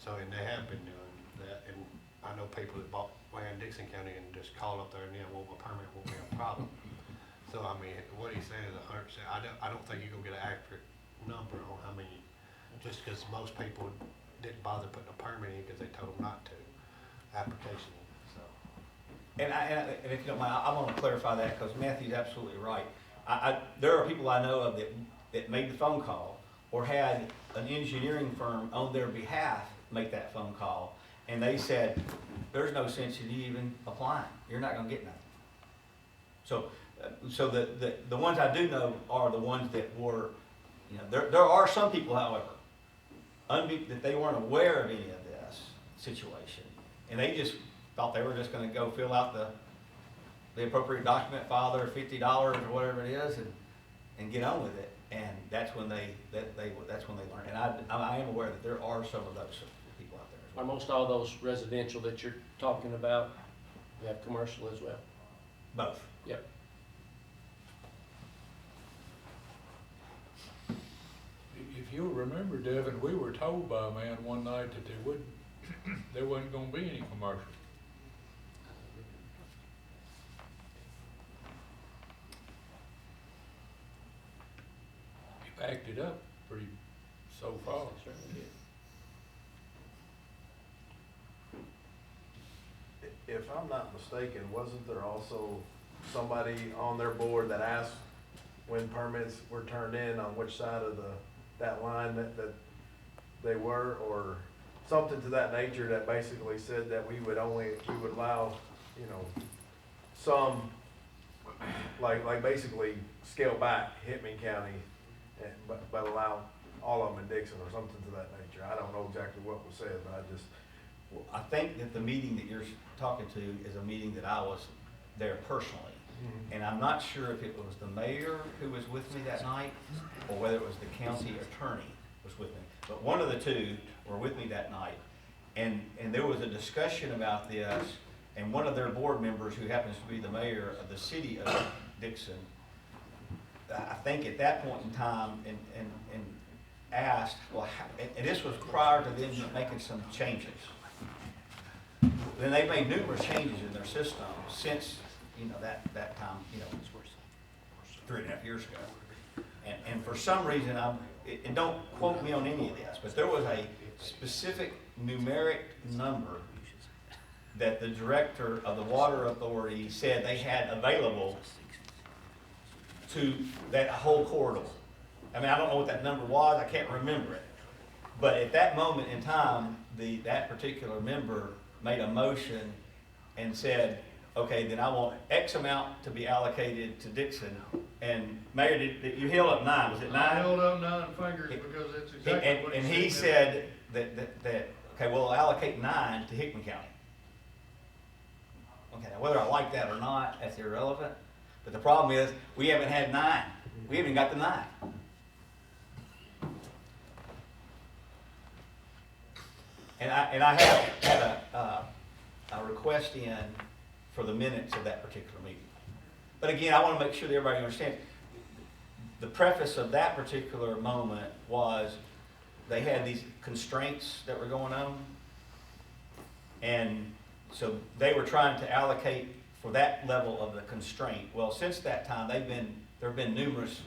So, and they have been doing that, and I know people that bought land in Dixon County and just call up there and want a permit, won't be a problem. So, I mean, what he's saying is 100%. I don't think you're gonna get an accurate number on how many, just because most people didn't bother putting a permit in because they told them not to, application. So. And if you don't mind, I want to clarify that because Matthew's absolutely right. There are people I know of that made the phone call or had an engineering firm on their behalf make that phone call, and they said, "There's no sense in you even applying. You're not going to get nothing." So the ones I do know are the ones that were, you know, there are some people, however, that they weren't aware of any of this situation, and they just thought they were just going to go fill out the appropriate document, file their $50 or whatever it is, and get on with it. And that's when they learn. And I am aware that there are some of those people out there as well. Are most all those residential that you're talking about have commercial as well? Both. Yep. If you'll remember, Devin, we were told by a man one night that there wasn't gonna be any commercial. He backed it up pretty so far. Certainly did. If I'm not mistaken, wasn't there also somebody on their board that asked when permits were turned in on which side of that line that they were, or something to that nature that basically said that we would allow, you know, some, like basically scale back Hickman County, but allow all of them in Dixon or something to that nature. I don't know exactly what was said, but I just, Well, I think that the meeting that you're talking to is a meeting that I was there personally. And I'm not sure if it was the mayor who was with me that night, or whether it was the county attorney was with me. But one of the two were with me that night. And there was a discussion about this, and one of their board members, who happens to be the mayor of the city of Dixon, I think at that point in time, and asked, well, and this was prior to them making some changes. Then they made numerous changes in their system since, you know, that time, you know, 3.5 years ago. And for some reason, and don't quote me on any of this, but there was a specific numeric number that the director of the water authority said they had available to that whole corridor. I mean, I don't know what that number was, I can't remember it. But at that moment in time, that particular member made a motion and said, okay, then I want X amount to be allocated to Dixon. And Mayor, did you held up 9? Was it 9? I held up 9 fingers because that's exactly what And he said that, okay, we'll allocate 9 to Hickman County. Okay, now whether I like that or not, that's irrelevant. But the problem is, we haven't had 9. We haven't got the 9. And I have had a request in for the minutes of that particular meeting. But again, I want to make sure that everybody understands. The preface of that particular moment was they had these constraints that were going on. And so they were trying to allocate for that level of the constraint. Well, since that time, there have been numerous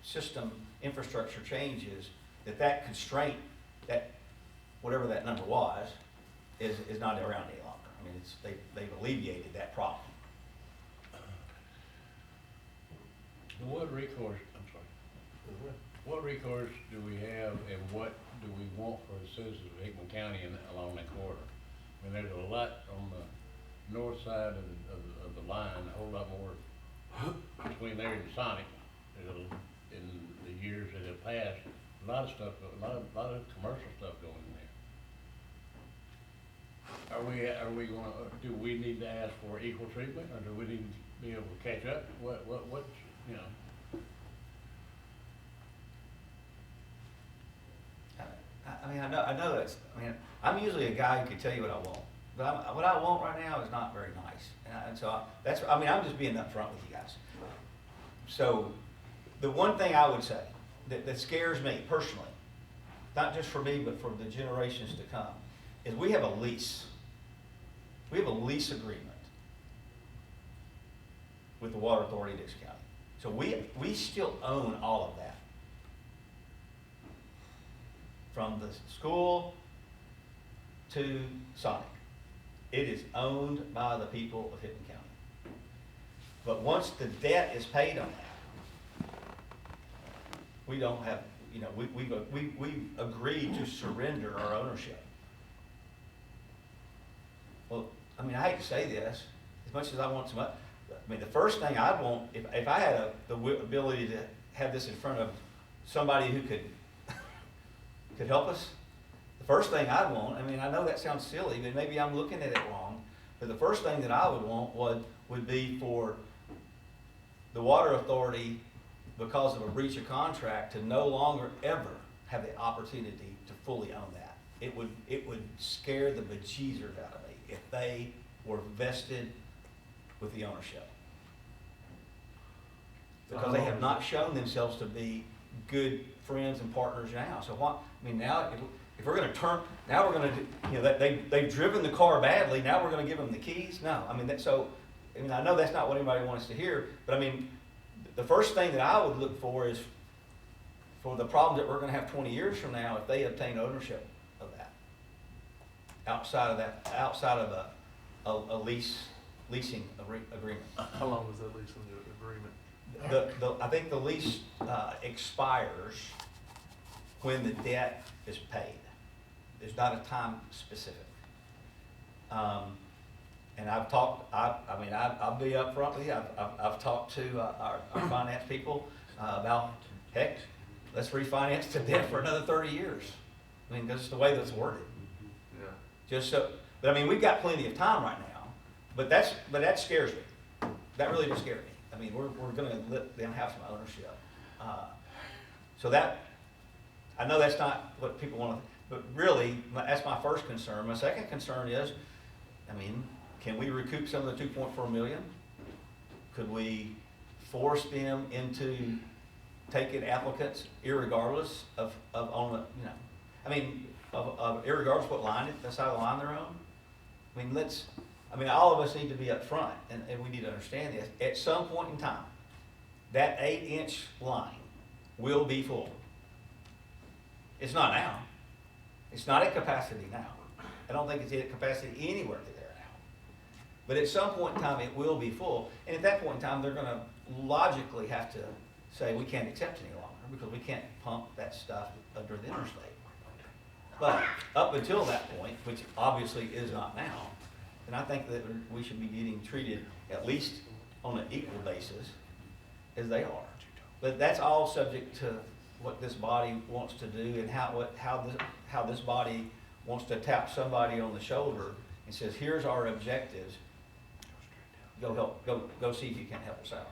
system infrastructure changes that constraint, that whatever that number was, is not around any longer. I mean, they've alleviated that problem. What recourse, I'm sorry, what recourse do we have and what do we want for the citizens of Hickman County along that corridor? I mean, there's a lot on the north side of the line, a whole lot more between there and Sonic. In the years that have passed, a lot of stuff, a lot of commercial stuff going in there. Are we gonna, do we need to ask for equal treatment, or do we need to be able to catch up? What's, you know? I mean, I know that's, I mean, I'm usually a guy who can tell you what I want. But what I want right now is not very nice. And so I'm just being upfront with you guys. So the one thing I would say that scares me personally, not just for me, but for the generations to come, is we have a lease. We have a lease agreement with the Water Authority of Dixon County. So we still own all of that. From the school to Sonic. It is owned by the people of Hickman County. But once the debt is paid on that, we don't have, you know, we've agreed to surrender our ownership. Well, I mean, I hate to say this, as much as I want some, I mean, the first thing I'd want, if I had the ability to have this in front of somebody who could help us, the first thing I'd want, I mean, I know that sounds silly, but maybe I'm looking at it wrong, but the first thing that I would want would be for the Water Authority, because of a breach of contract, to no longer ever have the opportunity to fully own that. It would scare the bejesus out of me if they were vested with the ownership. Because they have not shown themselves to be good friends and partners now. So what, I mean, now if we're going to turn, now we're going to, you know, they've driven the car badly, now we're going to give them the keys? No, I mean, I mean, I know that's not what anybody wants to hear, but I mean, the first thing that I would look for is for the problem that we're going to have 20 years from now if they obtain ownership of that. Outside of a leasing agreement. How long is that leasing agreement? I think the lease expires when the debt is paid. there's not a time specific. And I've talked, I'll be upfront with you, I've talked to our finance people about, heck, let's refinance to debt for another 30 years. I mean, that's the way that's worded. Yeah. Just so, but I mean, we've got plenty of time right now, but that scares me. That really does scare me. I mean, we're gonna let them have some ownership. So that, I know that's not what people want to, but really, that's my first concern. My second concern is, I mean, can we recoup some of the 2.4 million? Could we force them into taking applicants irregardless of on the, you know, I mean, of irregardless of what line, the side of the line they're on? I mean, all of us need to be up front, and we need to understand this. At some point in time, that 8-inch line will be full. It's not now. It's not at capacity now. I don't think it's at capacity anywhere there now. But at some point in time, it will be full. And at that point in time, they're gonna logically have to say, we can't accept any longer because we can't pump that stuff under the interstate. But up until that point, which obviously is not now, then I think that we should be getting treated at least on an equal basis as they are. But that's all subject to what this body wants to do and how this body wants to tap somebody on the shoulder and says, here's our objectives. Go see if you can help us out.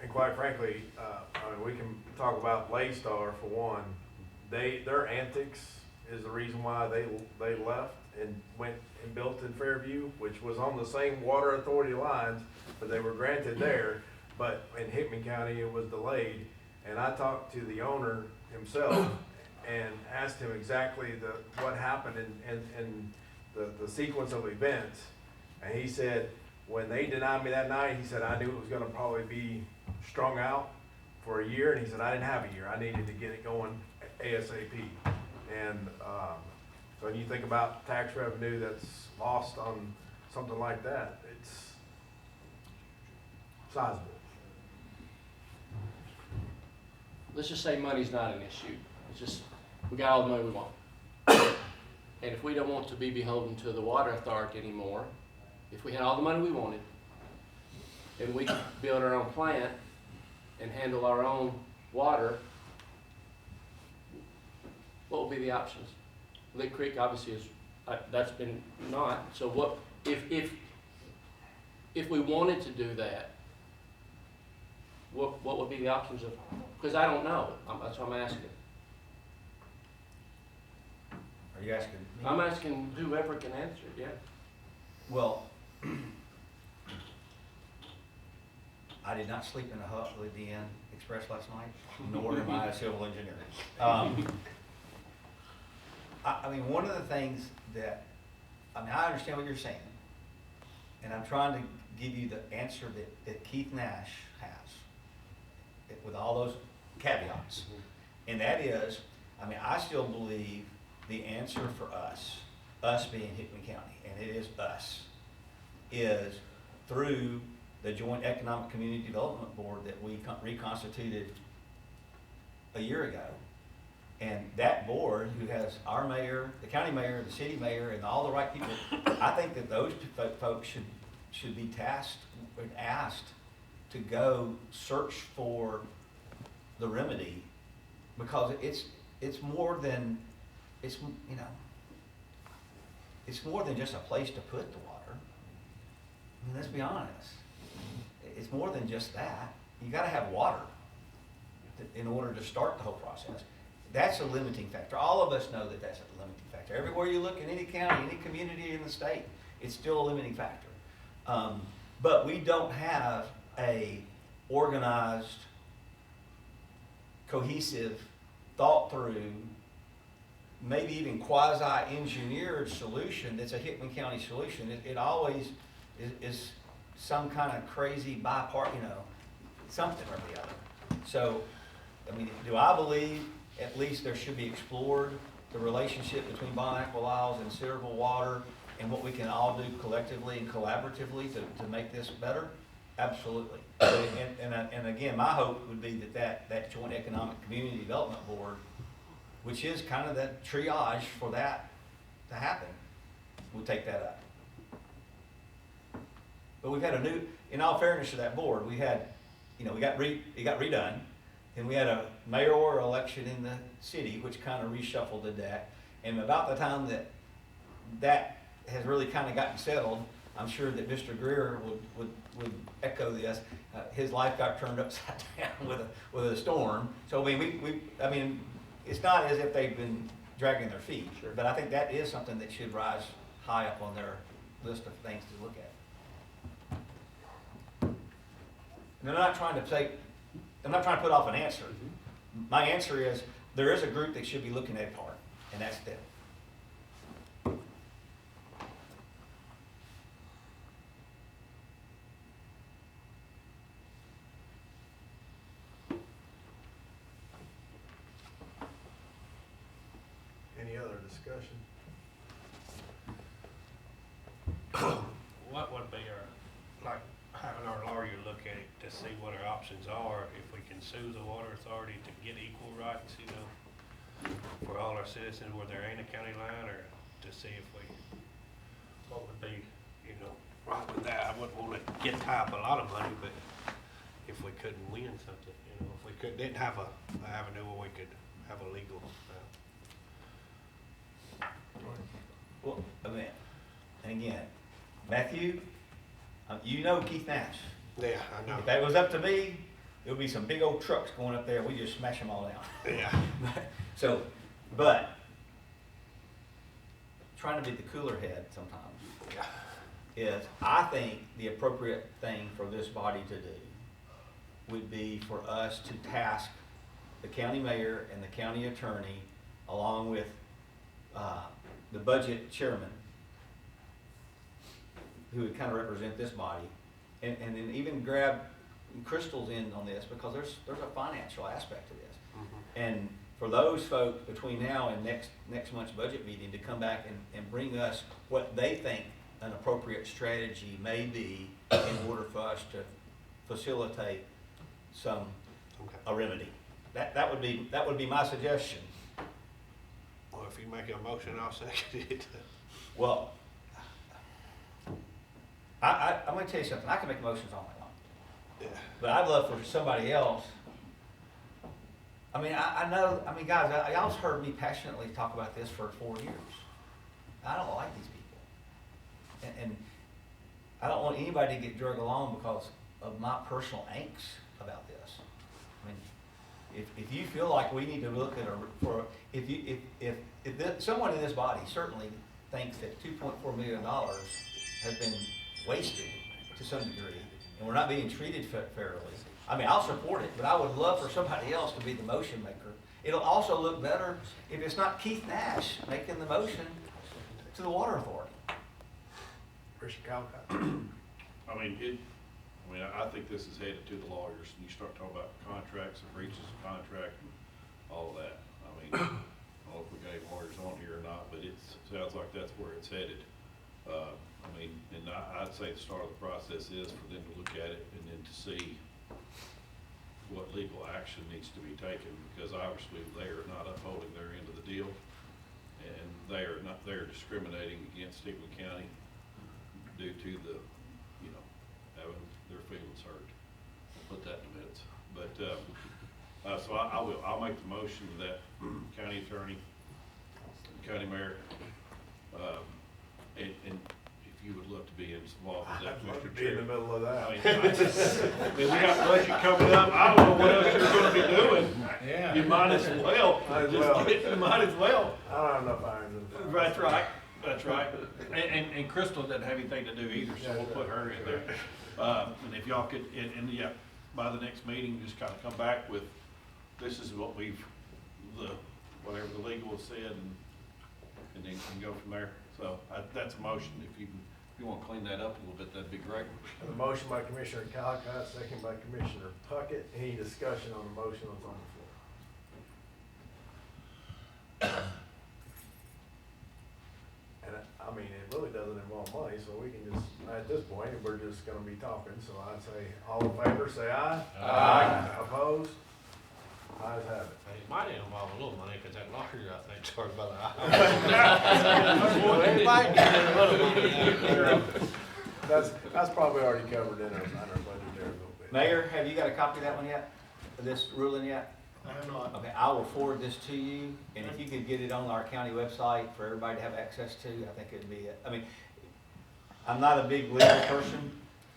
And quite frankly, I mean, we can talk about Laystar for one. Their antics is the reason why they left and went and built in Fairview, which was on the same water authority lines, but they were granted there. But in Hickman County, it was delayed. And I talked to the owner himself and asked him exactly what happened and the sequence of events. And he said, when they denied me that night, he said, I knew it was gonna probably be strung out for a year. And he said, I didn't have a year. I needed to get it going ASAP. And so when you think about tax revenue that's lost on something like that, it's sizable. Let's just say money's not an issue. It's just, we got all the money we want. And if we don't want to be beholden to the water authority anymore, if we had all the money we wanted, and we could build our own plant and handle our own water, what would be the options? Lick Creek obviously is, that's been not, so what, if we wanted to do that, what would be the options of, because I don't know, that's what I'm asking. Are you asking me? I'm asking whoever can answer it, yeah. Well, I did not sleep in a hut with the Inn Express last night, nor am I a civil engineer. I mean, one of the things that, I mean, I understand what you're saying, and I'm trying to give you the answer that Keith Nash has, with all those caveats. And that is, I mean, I still believe the answer for us being Hickman County, and it is us, is through the Joint Economic Community Development Board that we reconstituted a year ago. And that board, who has our mayor, the county mayor, the city mayor, and all the right people, I think that those folks should be tasked and asked to go search for the remedy, because it's more than, it's more than just a place to put the water. I mean, let's be honest. It's more than just that. You gotta have water in order to start the whole process. That's a limiting factor. All of us know that that's a limiting factor. Everywhere you look, in any county, any community in the state, it's still a limiting factor. But we don't have a organized, cohesive, thought through, maybe even quasi-engineered solution that's a Hickman County solution. It always is some kind of crazy bipartisan, something or the other. So, I mean, do I believe at least there should be explored the relationship between Bon Aqua Isles and Cedarville Water and what we can all do collectively and collaboratively to make this better? Absolutely. And again, my hope would be that Joint Economic Community Development Board, which is kind of the triage for that to happen, would take that up. But we've had in all fairness to that board, we had, it got redone, and we had a mayoral election in the city, which kind of reshuffled the deck. And about the time that has really kind of gotten settled, I'm sure that Mr. Greer would echo this. His life got turned upside down with a storm. So I mean, it's not as if they've been dragging their feet. Sure. But I think that is something that should rise high up on their list of things to look at. And I'm not trying to put off an answer. My answer is there is a group that should be looking at it hard, and that's them. Any other discussion? What would be like having our lawyer look at it to see what our options are, if we can sue the water authority to get equal rights, for all our citizens where there ain't a county line, or to see if what would be, right with that. I wouldn't want to get tied up a lot of money, but if we couldn't win something, if we didn't have a avenue where we could have a legal, Well, and again, Matthew, Keith Nash. Yeah, I know. If that was up to me, it would be some big old trucks going up there. We just smash them all down. Yeah. But trying to be the cooler head sometimes is, I think the appropriate thing for this body to do would be for us to task the county mayor and the county attorney, along with the budget chairman, who would kind of represent this body, and then even grab Crystal's in on this, because there's a financial aspect to this. Mm-hmm. And for those folks between now and next month's budget meeting to come back and bring us what they think an appropriate strategy may be in order for us to facilitate a remedy. That would be my suggestion. Well, if you make a motion, I'll second it. Well, I'm going to tell you something. I can make motions all night long. Yeah. But I'd love for somebody else. I mean, I know, guys, y'all's heard me passionately talk about this for 4 years. I don't like these people. And I don't want anybody to get dragged along because of my personal angst about this. I mean, if you feel like we need to look at if someone in this body certainly thinks that $2.4 million has been wasted to some degree, and we're not being treated fairly, I'll support it, but I would love for somebody else to be the motion maker. It'll also look better if it's not Keith Nash making the motion to the water authority. Richard Calcott. I think this is headed to the lawyers, and you start talking about contracts and breaches of contract and all of that. I don't know if we got any lawyers on here or not, but it sounds like that's where it's headed. And I'd say the start of the process is for them to look at it and then to see what legal action needs to be taken, because obviously they are not upholding their end of the deal, and they're discriminating against Hickman County due to the, having their feelings hurt. I'll put that in minutes. But, so I'll make the motion that county attorney, county mayor, and if you would love to be involved with that, I'd love to Mr. be in Chair. the middle of that. We got budget coming up. I don't know what else you're gonna be doing. Yeah. You might as well. You might as well. I don't have enough irons in the fire. That's right. That's right. And Crystal doesn't have anything to do either, so we'll put her in there. And if y'all could, and by the next meeting, just kind of come back with, this is what whatever the legal has said, and then can go from there. So that's a motion. If you want to clean that up a little bit, that'd be great. A motion by Commissioner Calcott, second by Commissioner Puckett. Any discussion on the motion that's on the floor? And mean, it really doesn't involve money, so we can just, at this point, we're just gonna be talking, so I'd say, all in favor, say aye. Aye. Opposed? Ayes have it. It might involve a little money, cause that lawyer, I think, charged by the hour. It might get a little money. That's probably already covered in our budget there a little bit. Mayor, have you got a copy of that one yet? Of this ruling yet? I have not. Okay, I will forward this to you, and if you could get it on our county website for everybody to have access to, I think it'd be, I mean, I'm not a big legal person.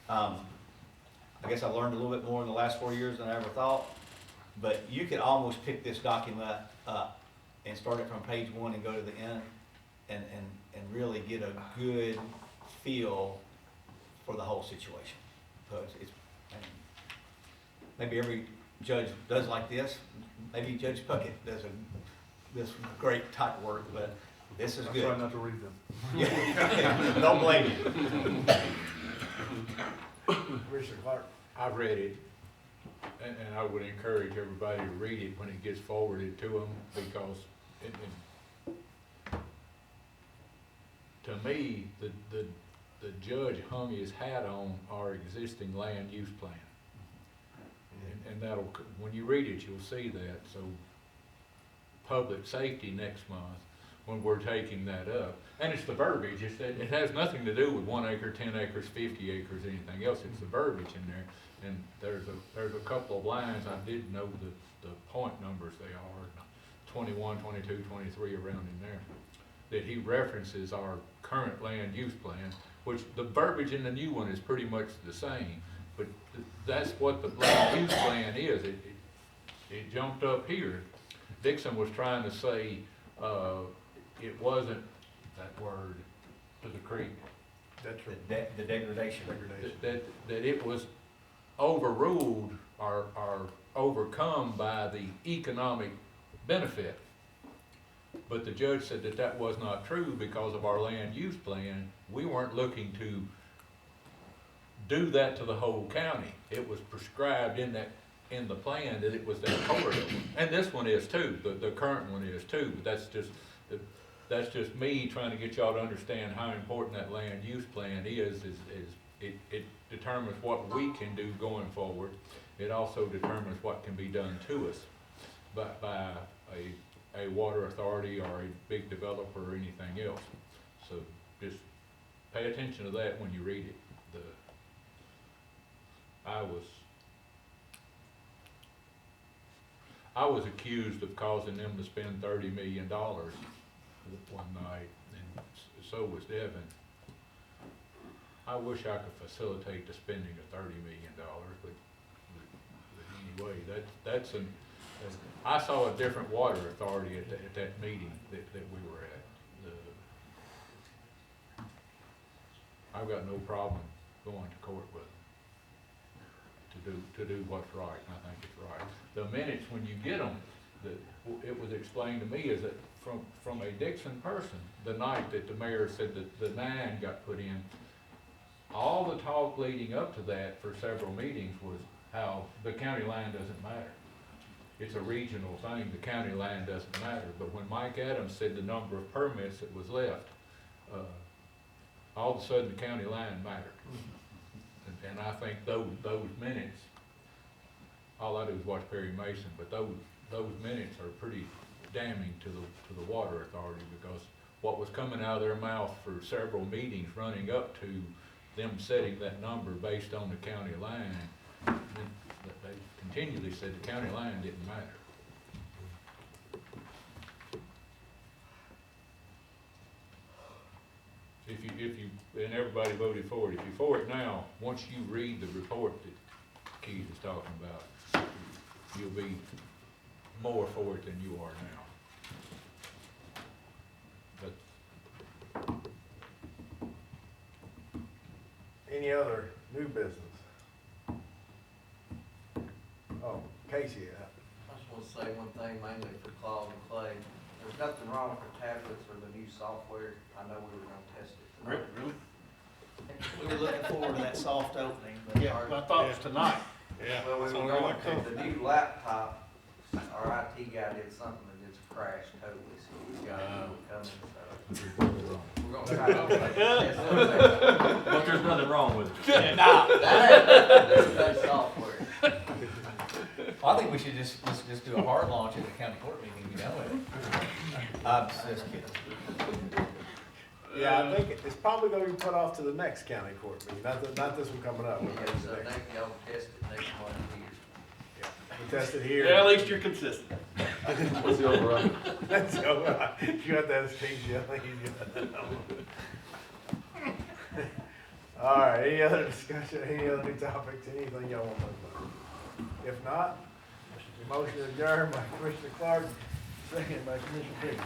I guess I learned a little bit more in the last 4 years than I ever thought, but you could almost pick this document up and start it from page 1 and go to the end, and really get a good feel for the whole situation. Because it's, maybe every judge does like this. Maybe Judge Puckett does this great type work, but this is good. I try not to read them. Yeah, don't blame you. Commissioner Clark? I've read it, and I would encourage everybody to read it when it gets forwarded to them, because to me, the judge hung his hat on our existing land use plan. And that'll, when you read it, you'll see that. So public safety next month, when we're taking that up, and it's the verbiage, it has nothing to do with 1 acre, 10 acres, 50 acres, anything else. It's the verbiage in there. And there's a couple of lines, I did know the point numbers they are, 21, 22, 23, around in there, that he references our current land use plan, which the verbiage in the new one is pretty much the same. But that's what the land use plan is. It jumped up here. Dixon was trying to say, it wasn't that word to the creek. The degradation. That it was overruled or overcome by the economic benefit. But the judge said that that was not true because of our land use plan. We weren't looking to do that to the whole county. It was prescribed in the plan that it was that corridor. And this one is too, the current one is too, but that's just me trying to get y'all to understand how important that land use plan is it determines what we can do going forward. It also determines what can be done to us by a water authority or a big developer or anything else. So just pay attention to that when you read it. I was accused of causing them to spend $30 million one night, and so was Devin. I wish I could facilitate the spending of $30 million, but anyway, I saw a different water authority at that meeting that we were at. I've got no problem going to court with them to do what's right, and I think it's right. The minutes, when you get them, it was explained to me is that from a Dixon person, the night that the mayor said that the 9 got put in, all the talk leading up to that for several meetings was how the county line doesn't matter. It's a regional thing, the county line doesn't matter. But when Mike Adams said the number of permits that was left, all of a sudden the county line mattered. And I think those minutes, all I do is watch Perry Mason, but those minutes are pretty damning to the water authority, because what was coming out of their mouth for several meetings running up to them setting that number based on the county line, they continually said the county line didn't matter. And everybody voted for it. If you for it now, once you read the report that Keith is talking about, you'll be more for it than you are now. But Any other new business? Oh, Casey, I just want to say one thing mainly for Claude and Clay. There's nothing wrong with the tablets or the new software. I know we were gonna test it tonight. Really? We were looking forward to that soft opening, but. Yeah, well, I thought it was tonight. Yeah. Well, we were going to, the new laptop, our IT guy did something that just crashed totally, so we got a new one coming, so. We're gonna try But there's nothing wrong with it. There's no software. I think we should just do a hard launch at the county court meeting and be done with it. I'm just kidding. Yeah, I think it's probably gonna be put off to the next county court meeting, not this one coming up. But maybe So the next. next, y'all test it next one here. We tested here. Yeah, at least you're consistent. What's the override? Let's go. You got that stage yet? All right, any other discussion, any other new topics, anything y'all want to talk about? If not, motion adjourned by Commissioner Clark, second by Commissioner Pigg.